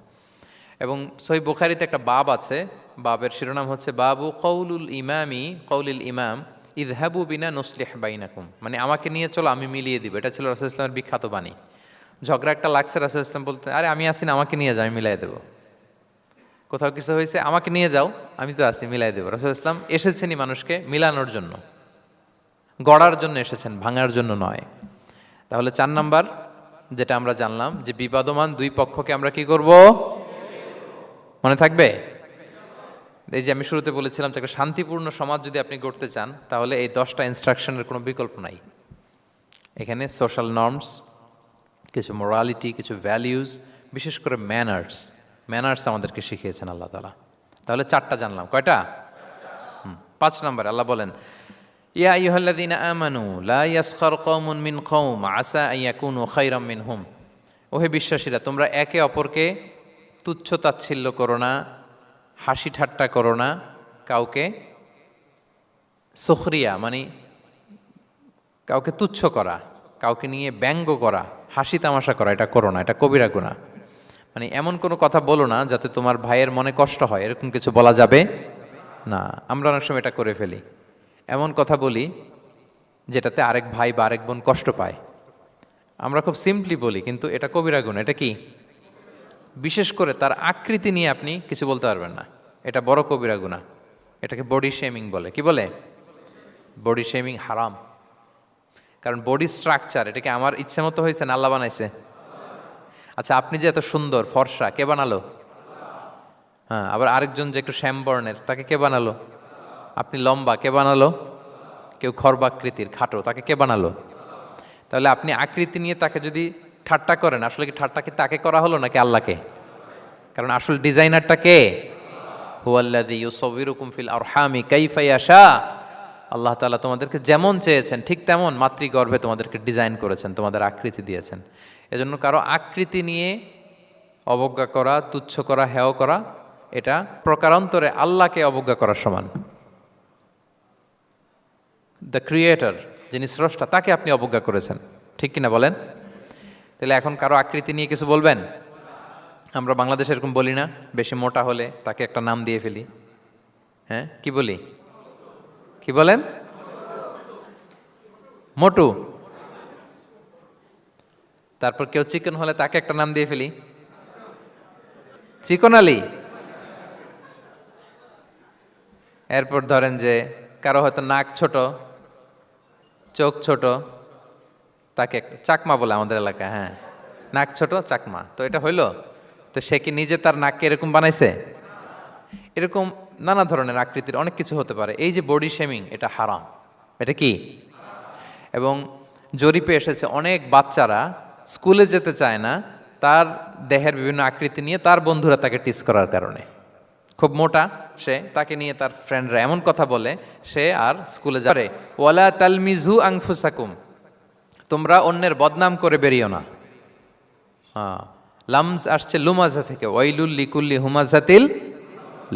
এবং সহিহ বুখারীতে একটা বাব আছে, বাবের শিরোনাম হচ্ছে বাবু কওলুল ইমামি কওলিল ইমাম ইযহাবু বিনা নুসলিহ বাইনাকুম, মানে আমাকে নিয়ে চলো আমি মিলিয়ে দিব। এটা ছিল রাসূল সাল্লাল্লাহু আলাইহি ওয়াসাল্লামের বিখ্যাত বাণী। ঝগড়া একটা লাগছে, রাসূল সাল্লাল্লাহু আলাইহি ওয়াসাল্লাম বলতেন, আরে আমি আসি না, আমাকে নিয়ে যাও, আমি মিলাই দেবো। কোথাও কিছু হয়েছে, আমাকে নিয়ে যাও, আমি তো আছি, মিলাই দেবো। রাসূল সাল্লাল্লাহু আলাইহি ওয়াসাল্লাম এসেছেনই মানুষকে মিলানোর জন্য। গড়ার জন্য এসেছেন, ভাঙার জন্য নয়। তাহলে 4 নাম্বার যেটা আমরা জানলাম যে বিবাদমান দুই পক্ষকে আমরা কি করব, মনে থাকবে? এই যে আমি শুরুতে বলেছিলাম যে একটা শান্তিপূর্ণ সমাজ যদি আপনি গড়তে চান তাহলে এই 10টা ইনস্ট্রাকশনের কোনো বিকল্প নাই। এখানে সোশ্যাল নর্মস, কিছু মোরালিটি, কিছু ভ্যালিউজ, বিশেষ করে ম্যানার্স আমাদেরকে শিখিয়েছেন আল্লাহ তাআলা। তাহলে 4টা জানলাম, কয়টা? 5 নাম্বার আল্লাহ বলেন, ইয়া আইয়ুহাল্লাযীনা আমানু লা ইয়াসখার কওমুন মিন কওম আসা আন ইয়াকুনু খায়রাম মিনহুম। ওহে বিশ্বাসীরা, তোমরা একে অপরকে তুচ্ছ তাচ্ছিল্য করো না, হাসি ঠাট্টা করো না, কাউকে সুখরিয়া মানে কাউকে তুচ্ছ করা, কাউকে নিয়ে ব্যঙ্গ করা, হাসি তামাশা করা, এটা করো না, এটা কবিরা গুনাহ। মানে এমন কোনো কথা বলো না যাতে তোমার ভাইয়ের মনে কষ্ট হয়, এরকম কিছু বলা যাবে না। আমরা অনেক সময় এটা করে ফেলি, এমন কথা বলি যেটাতে আরেক ভাই বা আরেক বোন কষ্ট পায়। আমরা খুব সিম্পলি বলি, কিন্তু এটা কবিরা গুনাহ। এটা কি? বিশেষ করে তার আকৃতি নিয়ে আপনি কিছু বলতে পারবেন না, এটা বড় কবিরা গুনাহ। এটাকে বডি শেমিং বলে। কি বলে? বডি শেমিং হারাম। কারণ বডি স্ট্রাকচার এটাকে আমার ইচ্ছে মতো হয়েছে না আল্লাহ বানাইছে? আচ্ছা, আপনি যে এত সুন্দর ফর্সা, কে বানালো? হ্যাঁ, আবার আরেকজন যে একটু শ্যামবর্ণের, তাকে কে বানালো? আপনি লম্বা, কে বানালো? কেউ খর্বাকৃতির, খাটো, তাকে কে বানালো? তাহলে আপনি আকৃতি নিয়ে তাকে যদি ঠাট্টা করেন, আসলে কি ঠাট্টা কি তাকে করা হলো নাকি আল্লাহকে? কারণ আসল ডিজাইনারটা কে? হুয়াল্লাযী ইউসাউবিরুকুম ফিল আরহামি কাইফা ইয়াশা। আল্লাহ তাআলা তোমাদেরকে যেমন চেয়েছেন ঠিক তেমন মাতৃগর্ভে তোমাদেরকে ডিজাইন করেছেন, তোমাদের আকৃতি দিয়েছেন। এজন্য কারো আকৃতি নিয়ে অবজ্ঞা করা, তুচ্ছ করা, হেয় করা, এটা প্রকারান্তরে আল্লাহকে অবজ্ঞা করার সমান। দ্য ক্রিয়েটর, যিনি স্রষ্টা, তাকে আপনি অবজ্ঞা করেছেন, ঠিক কিনা বলেন? তাহলে এখন কারো আকৃতি নিয়ে কিছু বলবেন? আমরা বাংলাদেশে এরকম বলি না? বেশি মোটা হলে তাকে একটা নাম দিয়ে ফেলি। হ্যাঁ, কি বলি? কি বলেন? মোটু। তারপর কেউ চিকন হলে তাকে একটা নাম দিয়ে ফেলি, চিকন আলী। এরপর ধরেন যে কারো হয়তো নাক ছোট, চোখ ছোট, তাকে চাকমা বলে আমাদের এলাকায়। হ্যাঁ, নাক ছোট চাকমা, তো এটা হইলো? তো সে কি নিজে তার নাককে এরকম বানাইছে? এরকম নানা ধরনের আকৃতির অনেক কিছু হতে পারে। এই যে বডি শেমিং, এটা হারাম। এটা কি? এবং জরিপে এসেছে অনেক বাচ্চারা স্কুলে যেতে চায় না তার দেহের বিভিন্ন আকৃতি নিয়ে, তার বন্ধুরা তাকে টিস করার কারণে। খুব মোটা সে, তাকে নিয়ে তার ফ্রেন্ডরা এমন কথা বলে সে আর স্কুলে যাবে। ওয়ালা তালমিজু আনফুসাকুম, তোমরা অন্যের বদনাম করে বেরিও না। হ্যাঁ, লামজ আসছে লুমাজা থেকে, ওয়াইলুল লিকুল্লি হুমাজাতিল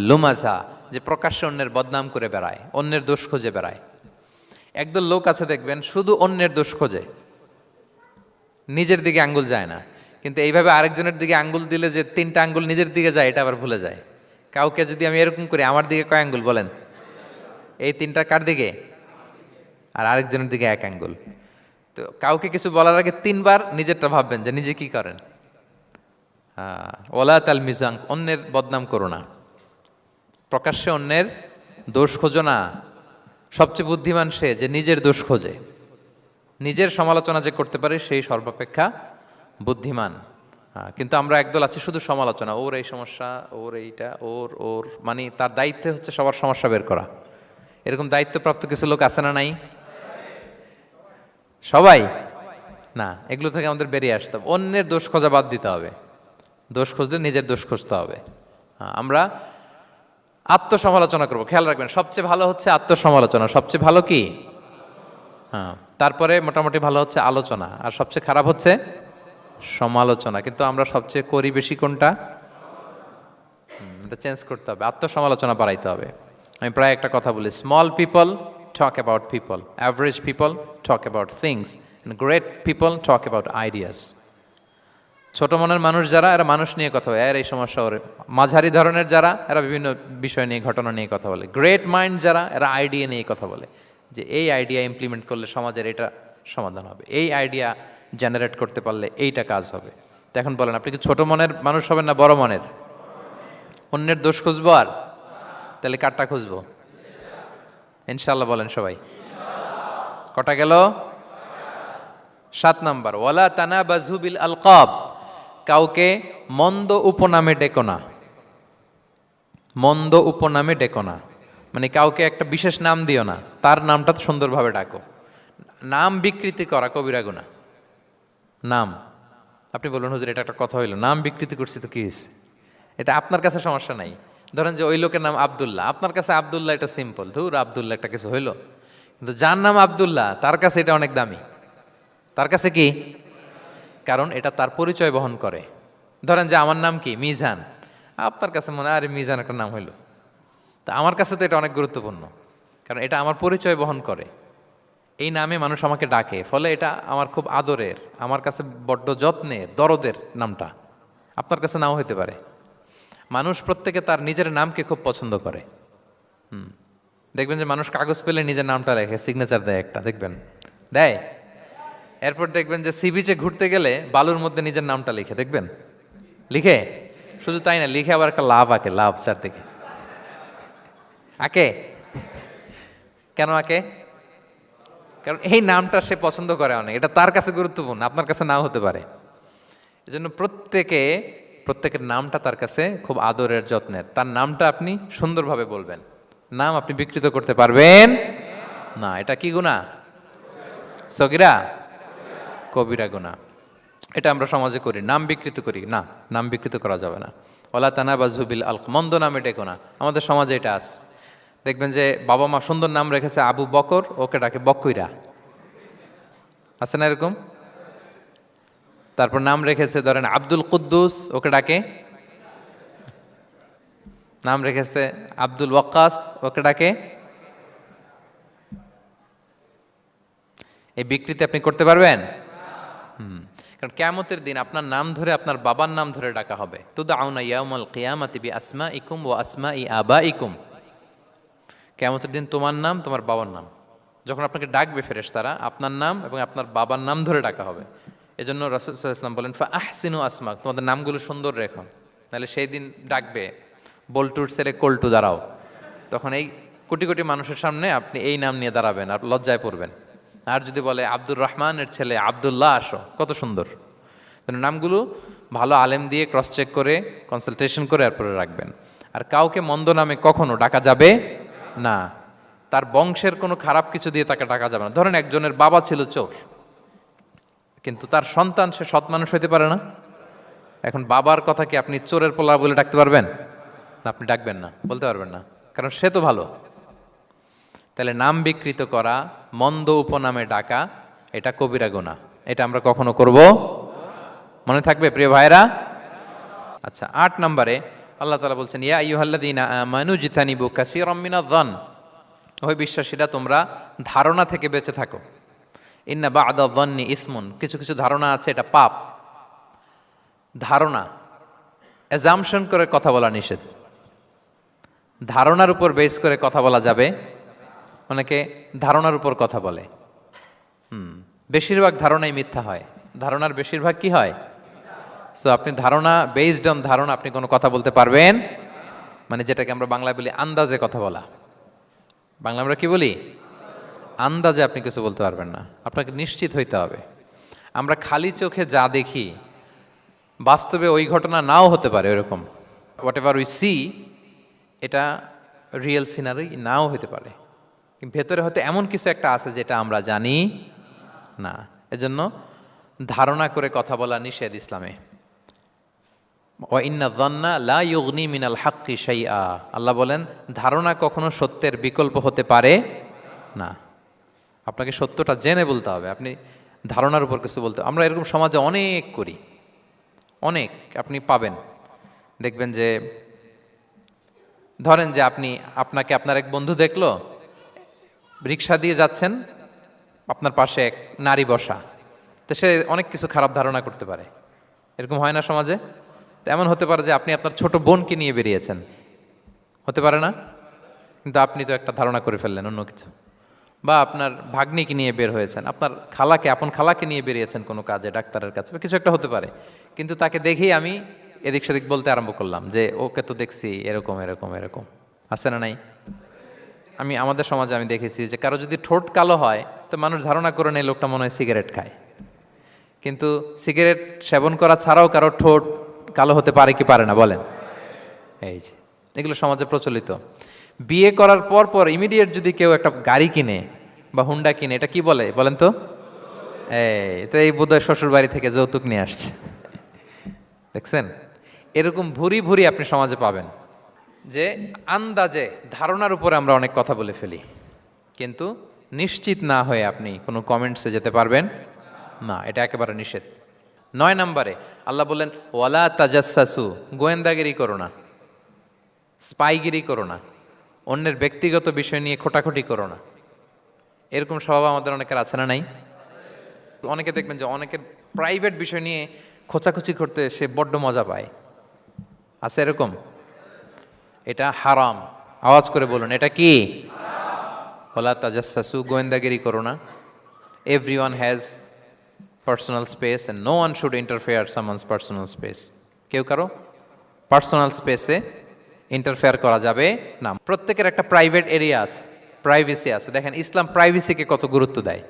লুমাজা, যে প্রকাশ্যে অন্যের বদনাম করে বেড়ায়, অন্যের দোষ খুঁজে বেড়ায়। একদল লোক আছে দেখবেন শুধু অন্যের দোষ খোঁজে, নিজের দিকে আঙ্গুল যায় না। কিন্তু এইভাবে আরেকজনের দিকে আঙ্গুল দিলে যে 3টা আঙ্গুল নিজের দিকে যায়, এটা আবার ভুলে যায়। কাউকে যদি আমি এরকম করি, আমার দিকে কয় আঙ্গুল বলেন? এই 3টা কার দিকে? আর আরেকজনের দিকে 1 আঙ্গুল। তো কাউকে কিছু বলার আগে 3বার নিজেরটা ভাববেন যে নিজে কি করেন। ওয়ালা তালমিজু, অন্যের বদনাম করো না, প্রকাশ্যে অন্যের দোষ খোঁজো না। সবচেয়ে বুদ্ধিমান সে যে নিজের দোষ খোঁজে, নিজের সমালোচনা যে করতে পারে সেই সর্বাপেক্ষা বুদ্ধিমান। কিন্তু আমরা একদল আছি শুধু সমালোচনা, ওর এই সমস্যা, ওর এইটা, ওর ওর মানে তার দায়িত্ব হচ্ছে সবার সমস্যা বের করা। এরকম দায়িত্বপ্রাপ্ত কিছু লোক আছে না? নাই? সবাই না, এগুলো থেকে আমাদের বেরিয়ে আসতে হবে। অন্যের দোষ খোঁজা বাদ দিতে হবে, দোষ খুঁজলে নিজের দোষ খুঁজতে হবে। আমরা আত্মসমালোচনা করবো। খেয়াল রাখবেন, সবচেয়ে ভালো হচ্ছে আত্মসমালোচনা। সবচেয়ে ভালো কি? হ্যাঁ, তারপরে মোটামুটি ভালো হচ্ছে আলোচনা, আর সবচেয়ে খারাপ হচ্ছে সমালোচনা। কিন্তু আমরা সবচেয়ে করি বেশি কোনটা? এটা চেঞ্জ করতে হবে, আত্মসমালোচনা বাড়াইতে হবে। আমি প্রায় একটা কথা বলি, small people talk about people, average people talk about things, and great people talk about ideas. ছোট মনের মানুষ যারা, এরা মানুষ নিয়ে কথা বলে, এর এই সমস্যা ওর। মাঝারি ধরনের যারা, এরা বিভিন্ন বিষয় নিয়ে, ঘটনা নিয়ে কথা বলে। গ্রেট মাইন্ড যারা, এরা আইডিয়া নিয়ে কথা বলে, যে এই আইডিয়া ইমপ্লিমেন্ট করলে সমাজের এটা সমাধান হবে, এই আইডিয়া জেনারেট করতে পারলে এইটা কাজ হবে। তো এখন বলেন, আপনি কি ছোট মনের মানুষ হবেন না বড় মনের? অন্যের দোষ খুঁজবো আর? তাহলে কারটা খুঁজবো? ইনশাল্লাহ বলেন সবাই। কটা গেল? 7 নাম্বার, ওয়ালা তানাবাজু বিল আলকাব, কাউকে মন্দ উপনামে ডেকো না। মন্দ উপনামে ডেকো না, মানে কাউকে একটা বিশেষ নাম দিও না, তার নামটা সুন্দরভাবে ডাকো। নাম বিকৃতি করা কবিরা গুনাহ। নাম আপনি বলুন, হুজুর এটা একটা কথা হইলো, নাম বিকৃতি করছি তো কি হয়েছে? এটা আপনার কাছে সমস্যা নাই। ধরেন যে ওই লোকের নাম আব্দুল্লাহ, আপনার কাছে আব্দুল্লাহ এটা সিম্পল, ধুর আব্দুল্লাহ একটা কিছু হইলো। কিন্তু যার নাম আব্দুল্লাহ তার কাছে এটা অনেক দামি। তার কাছে কি? কারণ এটা তার পরিচয় বহন করে। ধরেন যে আমার নাম কি মিজান, আপনার কাছে মনে হয় আরে মিজান একটা নাম হইলো, তা আমার কাছে তো এটা অনেক গুরুত্বপূর্ণ, কারণ এটা আমার পরিচয় বহন করে। এই নামে মানুষ আমাকে ডাকে, ফলে এটা আমার খুব আদরের, আমার কাছে বড্ড যত্নের, দরদের নামটা। আপনার কাছে নাও হতে পারে। মানুষ প্রত্যেকে তার নিজের নামকে খুব পছন্দ করে। দেখবেন যে মানুষ কাগজ পেলে নিজের নামটা লেখে, সিগনেচার দেয় একটা, দেখবেন দেয়। এরপর দেখবেন যে সি বিচে ঘুরতে গেলে বালুর মধ্যে নিজের নামটা লিখে, দেখবেন লিখে। শুধু তাই না, লিখে আবার একটা লাভ আঁকে, লাভ চারদিকে আঁকে। কেন আঁকে? কারণ এই নামটা সে পছন্দ করে অনেক, এটা তার কাছে গুরুত্বপূর্ণ, আপনার কাছে নাও হতে পারে। এজন্য প্রত্যেকের নামটা তার কাছে খুব আদরের, যত্নের। তার নামটা আপনি সুন্দরভাবে বলবেন। নাম আপনি বিকৃত করতে পারবেন না। এটা কি গুনাহ? সগীরা কবিরা গুনাহ। এটা আমরা সমাজে করি, নাম বিকৃত করি না, নাম বিকৃত করা যাবে না। ওয়ালা তানাবাজু বিল আলক, মন্দ নামে ডেকো না। আমাদের সমাজে এটা আছে। দেখবেন যে বাবা মা সুন্দর নাম রেখেছে আবু বকর, ওকে ডাকে বকইরা, আছে না এরকম? তারপর নাম রেখেছে ধরেন আব্দুল কুদ্দুস, ওকে ডাকে। নাম রেখেছে আব্দুল ওয়াক্কাস, ওকে ডাকে। এই বিকৃতি আপনি করতে পারবেন? কারণ কিয়ামতের দিন আপনার নাম ধরে, আপনার বাবার নাম ধরে ডাকা হবে। তুদআউনা ইয়াউমাল কিয়ামাতি বিআসমাইকুম ওয়া আসমাই আবাইকুম। কিয়ামতের দিন তোমার নাম, তোমার বাবার নাম, যখন আপনাকে ডাকবে ফেরেশতারা, আপনার নাম এবং আপনার বাবার নাম ধরে ডাকা হবে। এজন্য রাসূল সাল্লাল্লাহু আলাইহি ওয়াসাল্লাম বলেন, ফাআহসিনু আসমাক, তোমাদের নামগুলো সুন্দর রেখো, নাহলে সেই দিন ডাকবে বল্টুর ছেলে কল্টু দাঁড়াও, তখন এই কোটি কোটি মানুষের সামনে আপনি এই নাম নিয়ে দাঁড়াবেন আর লজ্জায় পড়বেন। আর যদি বলে আব্দুর রহমানের ছেলে আব্দুল্লাহ, আসো, কত সুন্দর। নামগুলো ভালো আলেম দিয়ে ক্রস চেক করে, কনসালটেশন করে এরপরে রাখবেন। আর কাউকে মন্দ নামে কখনো ডাকা যাবে না। তার বংশের কোনো খারাপ কিছু দিয়ে তাকে ডাকা যাবে না। ধরেন একজনের বাবা ছিল চোর, কিন্তু তার সন্তান সে সৎ মানুষ হইতে পারে না। এখন বাবার কথা কি আপনি চোরের পোলা বলে ডাকতে পারবেন? না, আপনি ডাকবেন না, বলতে পারবেন না, কারণ সে তো ভালো। তাহলে নাম বিকৃত করা, মন্দ উপনামে ডাকা, এটা কবিরা গুনাহ। এটা আমরা কখনো করব? মনে থাকবে প্রিয় ভাইরা? আচ্ছা, 8 নম্বরে আল্লাহ তাআলা বলছেন, ইয়া আইয়ুহাল্লাযীনা আমানু জিতানিবু কাসীরাম মিনায-যন, ওই বিশ্বাসীরা তোমরা ধারণা থেকে বেঁচে থাকো। ইন্না বা'দা-যন্নি ইসমুন, কিছু কিছু ধারণা আছে এটা পাপ। ধারণা, অ্যাজাম্পশন করে কথা বলা নিষেধ। ধারণার উপর বেস করে কথা বলা যাবে। অনেকে ধারণার উপর কথা বলে। বেশিরভাগ ধারণাই মিথ্যা হয়। ধারণার বেশিরভাগ কি হয়? সো আপনি ধারণা, বেসড অন ধারণা আপনি কোনো কথা বলতে পারবেন, মানে যেটাকে আমরা বাংলায় বলি আন্দাজে কথা বলা। বাংলা আমরা কি বলি? আন্দাজে আপনি কিছু বলতে পারবেন না, আপনাকে নিশ্চিত হইতে হবে। আমরা খালি চোখে যা দেখি, বাস্তবে ওই ঘটনা নাও হতে পারে এরকম। হোয়াট এভার উই সি, এটা রিয়েল সিনারি নাও হতে পারে, কিন্তু ভেতরে হয়তো এমন কিছু একটা আছে যেটা আমরা জানি না। এজন্য ধারণা করে কথা বলা নিষেধ ইসলামে। ওয়া ইন্না যন্না লা ইউগনি মিনাল হাক্কি শাইআ, আল্লাহ বলেন ধারণা কখনো সত্যের বিকল্প হতে পারে না। আপনাকে সত্যটা জেনে বলতে হবে, আপনি ধারণার উপর কিছু বলতে। আমরা এরকম সমাজে অনেক করি, অনেক আপনি পাবেন। দেখবেন যে ধরেন যে আপনাকে আপনার এক বন্ধু দেখলো, রিক্সা দিয়ে যাচ্ছেন, আপনার পাশে এক নারী বসা, তো সে অনেক কিছু খারাপ ধারণা করতে পারে। এরকম হয় না সমাজে? এমন হতে পারে যে আপনি আপনার ছোট বোনকে নিয়ে বেরিয়েছেন, হতে পারে না? কিন্তু আপনি তো একটা ধারণা করে ফেললেন অন্য কিছু। বা আপনার ভাগ্নিকে নিয়ে বের হয়েছেন, আপনার খালাকে, আপন খালাকে নিয়ে বেরিয়েছেন কোনো কাজে, ডাক্তারের কাছে, বা কিছু একটা হতে পারে। কিন্তু তাকে দেখেই আমি এদিক সেদিক বলতে আরম্ভ করলাম যে ওকে তো দেখছি এরকম এরকম এরকম, আছে না নাই? আমি আমাদের সমাজে আমি দেখেছি যে কারো যদি ঠোঁট কালো হয় তো মানুষ ধারণা করে নেয় লোকটা মনে হয় সিগারেট খায়, কিন্তু সিগারেট সেবন করা ছাড়াও কারো ঠোঁট কালো হতে পারে কি পারে না বলেন? এই যে এগুলো সমাজে প্রচলিত। বিয়ে করার পর পর ইমিডিয়েট যদি কেউ একটা গাড়ি কিনে বা হুন্ডা কিনে, এটা কি বলে বলেন তো? এই বোধহয় শ্বশুর বাড়ি থেকে যৌতুক নিয়ে আসছে। দেখছেন, এরকম ভুরি ভুরি আপনি সমাজে পাবেন যে আন্দাজে ধারণার উপরে আমরা অনেক কথা বলে ফেলি, কিন্তু নিশ্চিত না হয়ে আপনি কোনো কমেন্টসে যেতে পারবেন না, এটা একেবারে নিষেধ। 9 নম্বরে আল্লাহ বললেন ওয়ালা তাজাসসু, গোয়েন্দাগিরি করো না, স্পাইগিরি করো না, অন্যের ব্যক্তিগত বিষয় নিয়ে খোটাখুটি করো না। এরকম স্বভাব আমাদের অনেকের আছে না নাই? অনেকে দেখবেন যে অনেকের প্রাইভেট বিষয় নিয়ে খোঁচাখুচি করতে সে বড্ড মজা পায়, আছে এরকম? এটা হারাম। আওয়াজ করে বলুন, এটা কি? ওয়ালা তাজাসসু, গোয়েন্দাগিরি করো না। Everyone has personal space and no one should interfere someone's personal space. কেউ কারো পার্সোনাল স্পেসে ইন্টারফেয়ার করা যাবে না। প্রত্যেকের একটা প্রাইভেট এরিয়া আছে, প্রাইভেসি আছে। দেখেন ইসলাম প্রাইভেসিকে কত গুরুত্ব দেয়,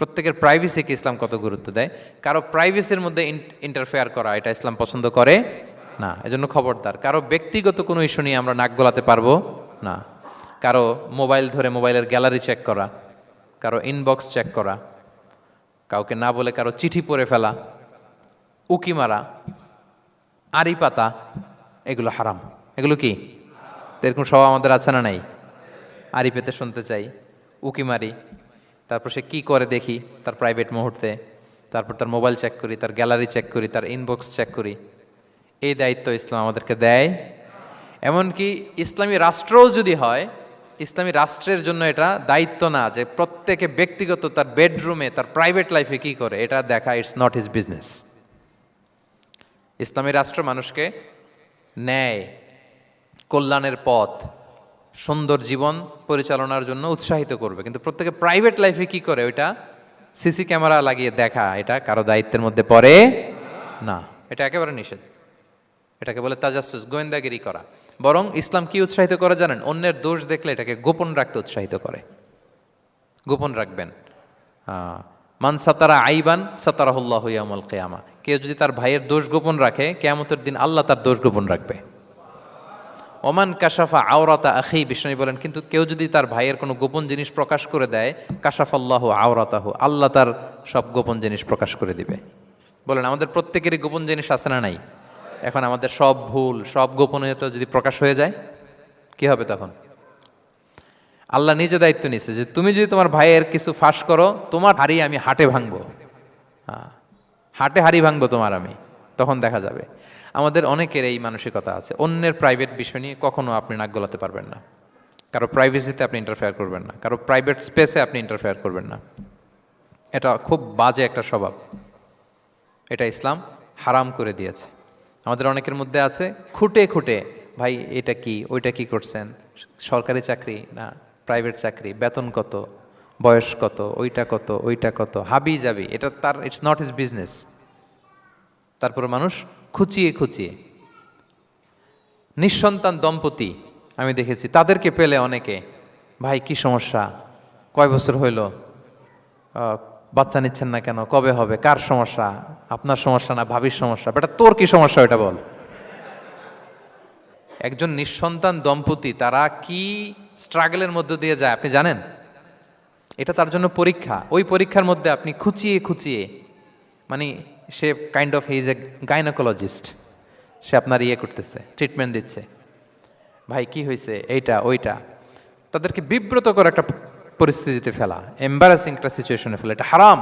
প্রত্যেকের প্রাইভেসিকে ইসলাম কত গুরুত্ব দেয়। কারো প্রাইভেসির মধ্যে ইন্টারফেয়ার করা এটা ইসলাম পছন্দ করে না। এজন্য খবরদার, কারো ব্যক্তিগত কোনো ইস্যু নিয়ে আমরা নাক গলাতে পারবো না। কারো মোবাইল ধরে মোবাইলের গ্যালারি চেক করা, কারো ইনবক্স চেক করা, কাউকে না বলে কারো চিঠি পড়ে ফেলা, উকি মারা, আড়ি পাতা, এগুলো হারাম। এগুলো কি? তো এরকম সব আমাদের আছে না নাই? আড়ি পেতে শুনতে চাই, উকি মারি, তারপর সে কি করে দেখি তার প্রাইভেট মুহূর্তে, তারপর তার মোবাইল চেক করি, তার গ্যালারি চেক করি, তার ইনবক্স চেক করি। এই দায়িত্ব ইসলাম আমাদেরকে দেয়। এমনকি ইসলামী রাষ্ট্রও যদি হয়, ইসলামী রাষ্ট্রের জন্য এটা দায়িত্ব না যে প্রত্যেকে ব্যক্তিগত তার বেডরুমে তার প্রাইভেট লাইফে কি করে এটা দেখা, ইটস নট হিজ বিজনেস। ইসলামী রাষ্ট্র মানুষকে ন্যায়, কল্যাণের পথ, সুন্দর জীবন পরিচালনার জন্য উৎসাহিত করবে, কিন্তু প্রত্যেকে প্রাইভেট লাইফে কি করে ওইটা সিসি ক্যামেরা লাগিয়ে দেখা, এটা কারো দায়িত্বের মধ্যে পড়ে না। এটা একেবারে নিষেধ। এটাকে বলে তাজাসসুস, গোয়েন্দাগিরি করা। বরং ইসলাম কি উৎসাহিত করে জানেন? অন্যের দোষ দেখলে এটাকে গোপন রাখতে উৎসাহিত করে। গোপন রাখবেন। মান সাতারা আইবান সাতারাহুল্লাহু ইয়াউমাল কিয়ামা। কেউ যদি তার ভাইয়ের দোষ গোপন রাখে, কিয়ামতের দিন আল্লাহ তার দোষ গোপন রাখবে। ওমান কাশাফা আওরাতা আখি, বিষ্ণু বলেন, কিন্তু কেউ যদি তার ভাইয়ের কোনো গোপন জিনিস প্রকাশ করে দেয়, কাশাফাল্লাহু আওরাতাহু, আল্লাহ তার সব গোপন জিনিস প্রকাশ করে দিবে। বলেন, আমাদের প্রত্যেকেরই গোপন জিনিস আছে না নাই? এখন আমাদের সব ভুল, সব গোপনীয়তা যদি প্রকাশ হয়ে যায়, কি হবে তখন? আল্লাহ নিজে দায়িত্ব নিচ্ছে যে তুমি যদি তোমার ভাইয়ের কিছু ফাঁস করো, তোমার হাড়ি আমি হাটে ভাঙবো। হাটে হাড়ি ভাঙবো তোমার আমি, তখন দেখা যাবে। আমাদের অনেকের এই মানসিকতা আছে, অন্যের প্রাইভেট বিষয় নিয়ে কখনো আপনি নাক গলাতে পারবেন না, কারো প্রাইভেসিতে আপনি ইন্টারফেয়ার করবেন না, কারো প্রাইভেট স্পেসে আপনি ইন্টারফেয়ার করবেন না। এটা খুব বাজে একটা স্বভাব, এটা ইসলাম হারাম করে দিয়েছে। আমাদের অনেকের মধ্যে আছে খুঁটে খুঁটে, ভাই এটা কি, ওইটা কি করছেন, সরকারি চাকরি না প্রাইভেট চাকরি, বেতন কত, বয়স কত, ওইটা কত, ওইটা কত, হাবি যাবি, এটা তার, ইটস নট হিজ বিজনেস। তারপর মানুষ খুঁচিয়ে খুঁচিয়ে। নিঃসন্তান দম্পতি আমি দেখেছি, তাদেরকে পেলে অনেকে, ভাই কি সমস্যা, কয় বছর হইল, বাচ্চা নিচ্ছেন না কেন, কবে হবে, কার সমস্যা, আপনার সমস্যা না ভাবির সমস্যা, বেটা তোর কি সমস্যা এটা বল। একজন নিঃসন্তান দম্পতি তারা কি স্ট্রাগলের মধ্য দিয়ে যায় আপনি জানেন? এটা তার জন্য পরীক্ষা। ওই পরীক্ষার মধ্যে আপনি খুঁচিয়ে খুঁচিয়ে, মানে সে kind of his a gynaecologist, সে আপনার ইয়ে করতেছে, ট্রিটমেন্ট দিচ্ছে, ভাই কি হয়েছে, এইটা ওইটা, তাদেরকে বিব্রত করে একটা পরিস্থিতিতে ফেলা, এম্বারাসিং একটা সিচুয়েশনে ফেলা, এটা হারাম।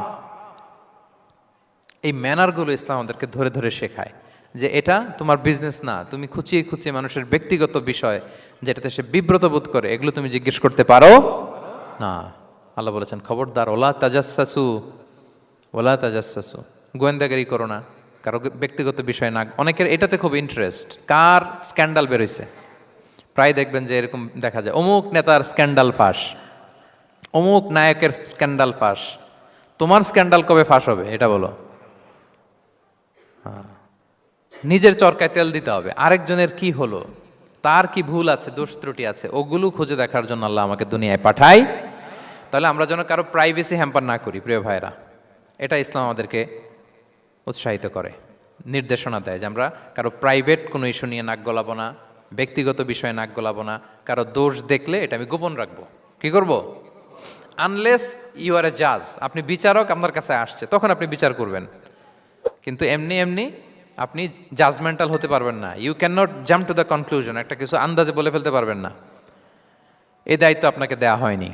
এই ম্যানারগুলো ইসলাম আমাদেরকে ধরে ধরে শেখায় যে এটা তোমার বিজনেস না, তুমি খুঁচিয়ে খুঁচিয়ে মানুষের ব্যক্তিগত বিষয় যেটাতে সে বিব্রত বোধ করে, এগুলো তুমি জিজ্ঞেস করতে পারো না। আল্লাহ বলেছেন খবরদার, ওলা তাজাসসু, ওলা তাজাসসু, গোয়েন্দাগিরি করো না, কারো ব্যক্তিগত বিষয় না। অনেকের এটাতে খুব ইন্টারেস্ট, কার স্ক্যান্ডাল বেরোইছে, প্রায় দেখবেন যে এরকম দেখা যায়, অমুক নেতার স্ক্যান্ডাল ফাঁস, অমুক নায়কের স্ক্যান্ডাল ফাঁস। তোমার স্ক্যান্ডাল কবে ফাঁস হবে এটা বলো? নিজের চরকায় তেল দিতে হবে, আরেকজনের কি হলো, তার কি ভুল আছে, দোষ ত্রুটি আছে, ওগুলো খুঁজে দেখার জন্য আল্লাহ আমাকে দুনিয়ায় পাঠায়। তাহলে আমরা যেন কারো প্রাইভেসি হ্যাম্পার না করি প্রিয় ভাইরা, এটা ইসলাম আমাদেরকে উৎসাহিত করে, নির্দেশনা দেয় যে আমরা কারো প্রাইভেট কোনো ইস্যু নিয়ে নাক গলাবো না, ব্যক্তিগত বিষয়ে নাক গলাবো না, কারো দোষ দেখলে এটা আমি গোপন রাখবো। কি করব? আনলেস ইউ আর এ জাজ, আপনি বিচারক, আপনার কাছে আসছে, তখন আপনি বিচার করবেন। কিন্তু এমনি এমনি আপনি জাজমেন্টাল হতে পারবেন না। You can not jump to the conclusion, একটা কিছু আন্দাজে বলে ফেলতে পারবেন না। এই দায়িত্ব আপনাকে দেয়া হয়নি।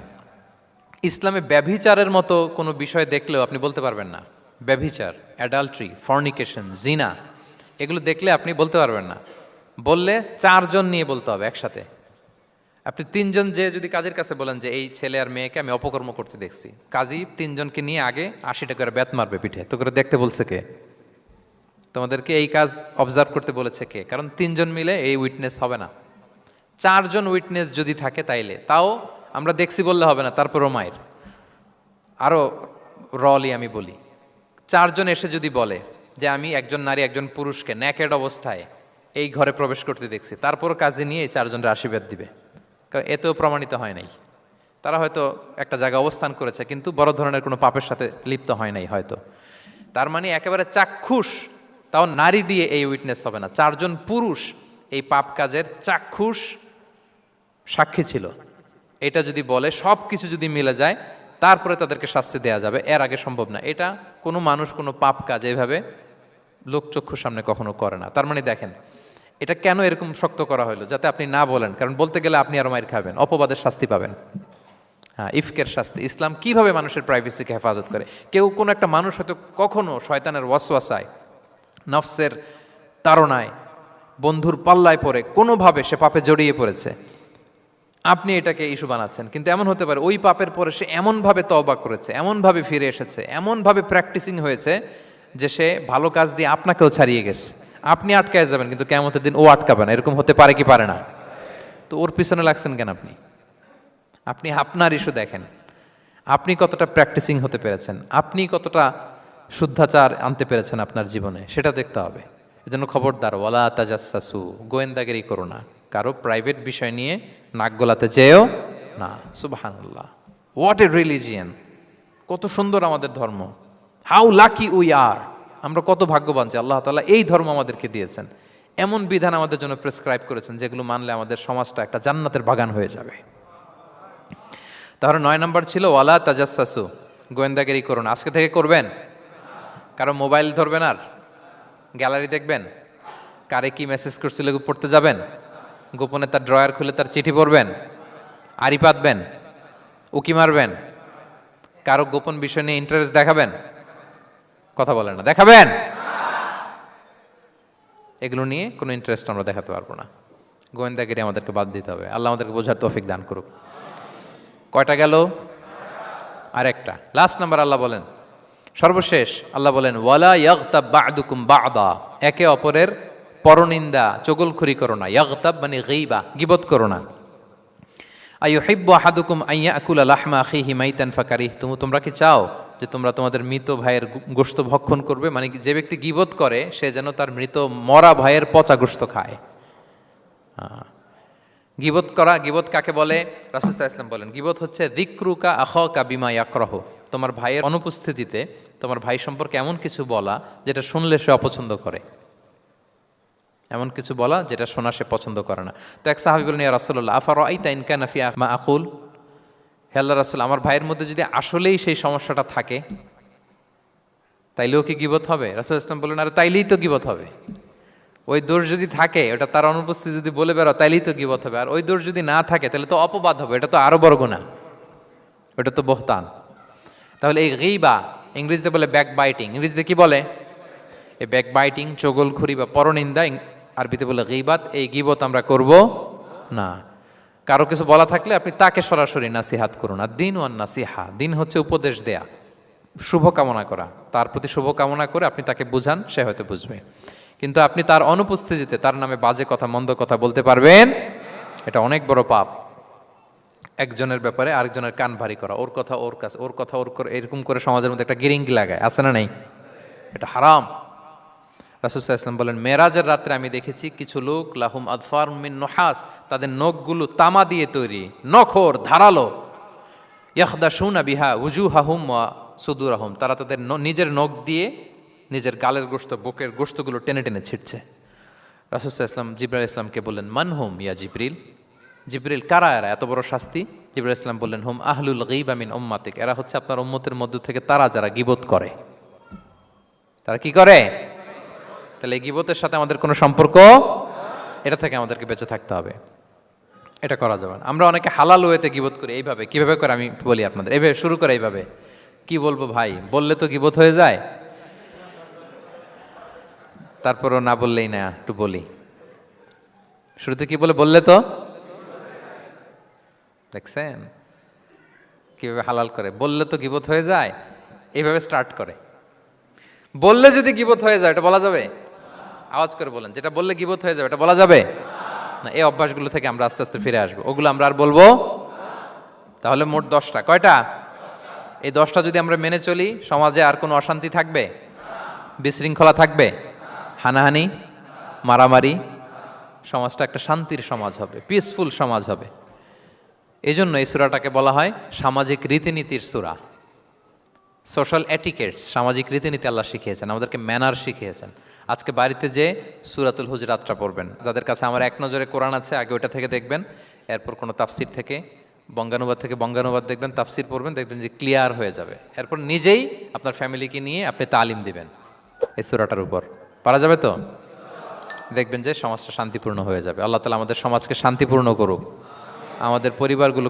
ইসলামে ব্যভিচারের মতো কোনো বিষয় দেখলেও আপনি বলতে পারবেন না। ব্যভিচার, অ্যাডাল্ট্রি, ফর্নিকেশন, জিনা, এগুলো দেখলে আপনি বলতে পারবেন না। বললে 4 জন নিয়ে বলতে হবে একসাথে। আপনি 3 জন যে যদি কাজের কাছে বলেন যে এই ছেলে আর মেয়েকে আমি অপকর্ম করতে দেখছি, কাজী 3 জনকে নিয়ে আগে 80 টাকা করে বেত মারবে পিঠে, তো করে দেখতে বলছে কে? তোমাদেরকে এই কাজ অবজার্ভ করতে বলেছে কে? কারণ 3 জন মিলে এই উইটনেস হবে না। 4 জন উইটনেস যদি থাকে তাইলে তাও আমরা দেখছি বললে হবে না, তারপরও মায়ের। আরও রলি আমি বলি, 4 জন এসে যদি বলে যে আমি একজন নারী একজন পুরুষকে ন্যাকেড অবস্থায় এই ঘরে প্রবেশ করতে দেখছি, তারপর কাজে নিয়ে এই 4 জনের আশীর্বাদ দিবে, কারণ এতেও প্রমাণিত হয় নাই। তারা হয়তো একটা জায়গায় অবস্থান করেছে কিন্তু বড় ধরনের কোনো পাপের সাথে লিপ্ত হয় নাই হয়তো। তার মানে একেবারে চাক্ষুষ, তাও নারী দিয়ে এই উইটনেস হবে না, 4 জন পুরুষ এই পাপ কাজের চাক্ষুষ সাক্ষী ছিল, এটা যদি বলে, সব কিছু যদি মিলে যায়, তারপরে তাদেরকে শাস্তি দেয়া যাবে, এর আগে সম্ভব না। এটা কোনো মানুষ কোনো পাপ কাজ এইভাবে লোকচক্ষুর সামনে কখনো করে না। তার মানে দেখেন এটা কেন এরকম শক্ত করা হলো, যাতে আপনি না বলেন, কারণ বলতে গেলে আপনি আরো মাইর খাবেন, অপবাদের শাস্তি পাবেন। হ্যাঁ, ইফকের শাস্তি। ইসলাম কিভাবে মানুষের প্রাইভেসিকে হেফাজত করে। কেউ কোনো একটা মানুষ হয়তো কখনো শয়তানের ওয়াসওয়াসায়, নফসের তাড়নায়, বন্ধুর পাল্লায় পড়ে কোনোভাবে সে পাপে জড়িয়ে পড়েছে, আপনি এটাকে ইস্যু বানাচ্ছেন। কিন্তু এমন হতে পারে ওই পাপের পরে সে এমনভাবে তওবা করেছে, এমনভাবে ফিরে এসেছে, এমনভাবে প্র্যাকটিসিং হয়েছে যে সে ভালো কাজ দিয়ে আপনাকেও ছাড়িয়ে গেছে। আপনি আটকায় যাবেন কিন্তু কিয়ামতের দিন ও আটকাবে না। এরকম হতে পারে কি পারে না? তো ওর পিছনে লাগছেন কেন আপনি? আপনি আপনার ইস্যু দেখেন, আপনি কতটা প্র্যাকটিসিং হতে পেরেছেন, আপনি কতটা শুদ্ধাচার আনতে পেরেছেন আপনার জীবনে, সেটা দেখতে হবে। এজন্য খবরদার, ওয়ালা তাজাসসু, গোয়েন্দাগিরি করো না, কারো প্রাইভেট বিষয় নিয়ে নাক গলাতে যেও না। সুবহানাল্লাহ, হোয়াট এ রিলিজিয়ান! কত সুন্দর আমাদের ধর্ম, হাউ লাকি উই আর! আমরা কত ভাগ্যবান যে আল্লাহ তাআলা এই ধর্ম আমাদেরকে দিয়েছেন, এমন বিধান আমাদের জন্য প্রেসক্রাইব করেছেন যেগুলো মানলে আমাদের সমাজটা একটা জান্নাতের বাগান হয়ে যাবে। তাহলে 9 নম্বর ছিল ওয়ালা তাজাসসু, গোয়েন্দাগিরি করুন। আজকে থেকে করবেন? কারো মোবাইল ধরবেন, আর গ্যালারি দেখবেন, কারে কি মেসেজ করছিল পড়তে যাবেন, গোপনে তার ড্রয়ার খুলে তার চিঠি পড়বেন, আড়ি পাতবেন, উকি মারবেন, কারো গোপন বিষয় নিয়ে ইন্টারেস্ট দেখাবেন? কথা বলেন না, দেখাবেন? এগুলো নিয়ে কোনো ইন্টারেস্ট আমরা দেখাতে পারবো না। গোয়েন্দাগিরি আমাদেরকে বাদ দিতে হবে। আল্লাহ আমাদেরকে বোঝার তৌফিক দান করুক। কয়টা গেল? আরেকটা, লাস্ট নাম্বার। আল্লাহ বলেন, সর্বশেষ আল্লাহ বলেন, ওয়ালা ইয়াগতাব বা'দুকুম বা'দা, একে অপরের পরনিন্দা চগলখুরি করো না। ইয়াগতাব মানে গীবা, গীবত করো না। আইয়ুহিব্বু আহাদুকুম আন ইয়াকুলা লাহমা আখিহি মাইতান ফাকারিহতুম, তোমরা কি চাও যে তোমরা তোমাদের মৃত ভাইয়ের গোশত ভক্ষণ করবে? মানে যে ব্যক্তি গীবত করে সে যেন তার মৃত মরা ভাইয়ের পচা গোশত খায়। গীবত করা, গীবত কাকে বলে? রাসূল সাল্লাল্লাহু আলাইহি ওয়াসাল্লাম বলেন, গীবত হচ্ছে যিকরুকা আখাকা বিমা ইয়াকরাহু, তোমার ভাইয়ের অনুপস্থিতিতে তোমার ভাই সম্পর্কে এমন কিছু বলা যেটা শুনলে সে অপছন্দ করে, এমন কিছু বলা যেটা শোনা সে পছন্দ করে না। তো এক সাহাবী বলেন, ইয়া রাসূলুল্লাহ আফারাআইতা ইন কানা ফি মা আকুল, হে আল্লাহর রাসূল, আমার ভাইয়ের মধ্যে যদি আসলেই সেই সমস্যাটা থাকে তাইলেও কি গীবত হবে? রাসূল সাল্লাল্লাহু আলাইহি ওয়াসাল্লাম বললেন, আরে তাইলেই তো গীবত হবে। ওই দোষ যদি থাকে, ওটা তার অনুপস্থিতি যদি বলে বেরো, তাইলেই তো গীবত হবে। আর ওই দোষ যদি না থাকে তাহলে তো অপবাদ হবে, এটা তো আরো বড় গুনাহ, ওটা তো বহতান। তাহলে এই গীবা, ইংরেজিতে বলে ব্যাক বাইটিং, ইংরেজিতে কি বলে? এই ব্যাক বাইটিং, চগলখুরি বা পরনিন্দা, আরবিতে বলে গীবাত। এই গীবত আমরা করব না। কারো কিছু বলা থাকলে আপনি তাকে সরাসরি নাসিহাত করুন। আর দিন ওয়ান নাসিহা, দিন হচ্ছে উপদেশ দেয়া, শুভকামনা করা, তার প্রতি শুভকামনা করে আপনি তাকে বুঝান, সে হয়তো বুঝবে। কিন্তু আপনি তার অনুপস্থিতিতে তার নামে বাজে কথা, মন্দ কথা বলতে পারবেন? এটা অনেক বড় পাপ। একজনের ব্যাপারে আরেকজনের কান ভারী করা, ওর কথা ওর কাছে, ওর কথা ওর করে, এরকম করে সমাজের মধ্যে একটা গিরিঙ্গি লাগায়, আছে না নাই? এটা হারাম। রাসূল সাল্লাল্লাহু আলাইহি ওয়াসাল্লাম বলেন, মেরাজের রাত্রে আমি দেখেছি কিছু লোক লাহুম আদফার মিন নুহাস, তাদের নখগুলো তামা দিয়ে তৈরি, নখর ধারালো, ইয়াখদাশুনা বিহা উজুহাহুম ওয়া সুদুরাহুম, তারা তাদের নিজের নখ দিয়ে নিজের গালের গোশত, বুকের গোশতগুলো টেনে টেনে ছিটছে। রাসূল সাল্লাল্লাহু আলাইহি ওয়াসাল্লাম জিবরাইল আলাইহিস সালামকে বললেন, মানহুম ইয়া জিবরিল, জিবরিল কারা এরা, এত বড় শাস্তি? জিবরাইল আলাইহিস সালাম বললেন, হুম আহলুল গীবা মিন উম্মাতিক, এরা হচ্ছে আপনার উম্মতের মধ্য থেকে তারা যারা গীবত করে। তারা কি করে? তাহলে এই গীবতের সাথে আমাদের কোনো সম্পর্ক, এটা থেকে আমাদেরকে বেঁচে থাকতে হবে, এটা করা যাবে না। আমরা অনেকে হালাল ওয়েতে গীবত করি এইভাবে। কিভাবে করে আমি বলি আপনাদের, এইভাবে শুরু করে এইভাবে, কি বলবো ভাই, বললে তো গীবত হয়ে যায়, তারপরও না বললেই না, একটু বলি। শুরুতে কি বললে তো, দেখছেন কিভাবে হালাল করে, বললে তো গীবত হয়ে যায়, এইভাবে স্টার্ট করে। বললে যদি গীবত হয়ে যায় এটা বলা যাবে? আওয়াজ করে বলেন, যেটা বললে গীবত হয়ে যাবে এটা বলা যাবে না। এই অভ্যাসগুলো থেকে আমরা আস্তে আস্তে ফিরে আসবো, ওগুলো আমরা আর বলবো। তাহলে মোট 10টা, কয়টা? এই 10টা যদি আমরা মেনে চলি, সমাজে আর কোনো অশান্তি থাকবে? বিশৃঙ্খলা থাকবে? হানাহানি, মারামারি? সমাজটা একটা শান্তির সমাজ হবে, পিসফুল সমাজ হবে। এই জন্য এই সূরাটাকে বলা হয় সামাজিক রীতিনীতির সূরা, সোশ্যাল এটিকেটস। সামাজিক রীতিনীতি আল্লাহ শিখিয়েছেন আমাদেরকে, ম্যানার শিখিয়েছেন। আজকে বাড়িতে যে সূরাতুল হুজরাতটা পড়বেন, যাদের কাছে আমার এক নজরে কোরআন আছে আগে ওটা থেকে দেখবেন, এরপর কোনো তাফসির থেকে বঙ্গানুবাদ থেকে বঙ্গানুবাদ দেখবেন, তাফসির পড়বেন, দেখবেন যে ক্লিয়ার হয়ে যাবে। এরপর নিজেই আপনার ফ্যামিলিকে নিয়ে আপনি তালিম দিবেন এই সূরাটার উপর, পারা যাবে তো? দেখবেন যে সমাজটা শান্তিপূর্ণ হয়ে যাবে। আল্লাহ তাআলা আমাদের সমাজকে শান্তিপূর্ণ করুক, আমাদের পরিবারগুলো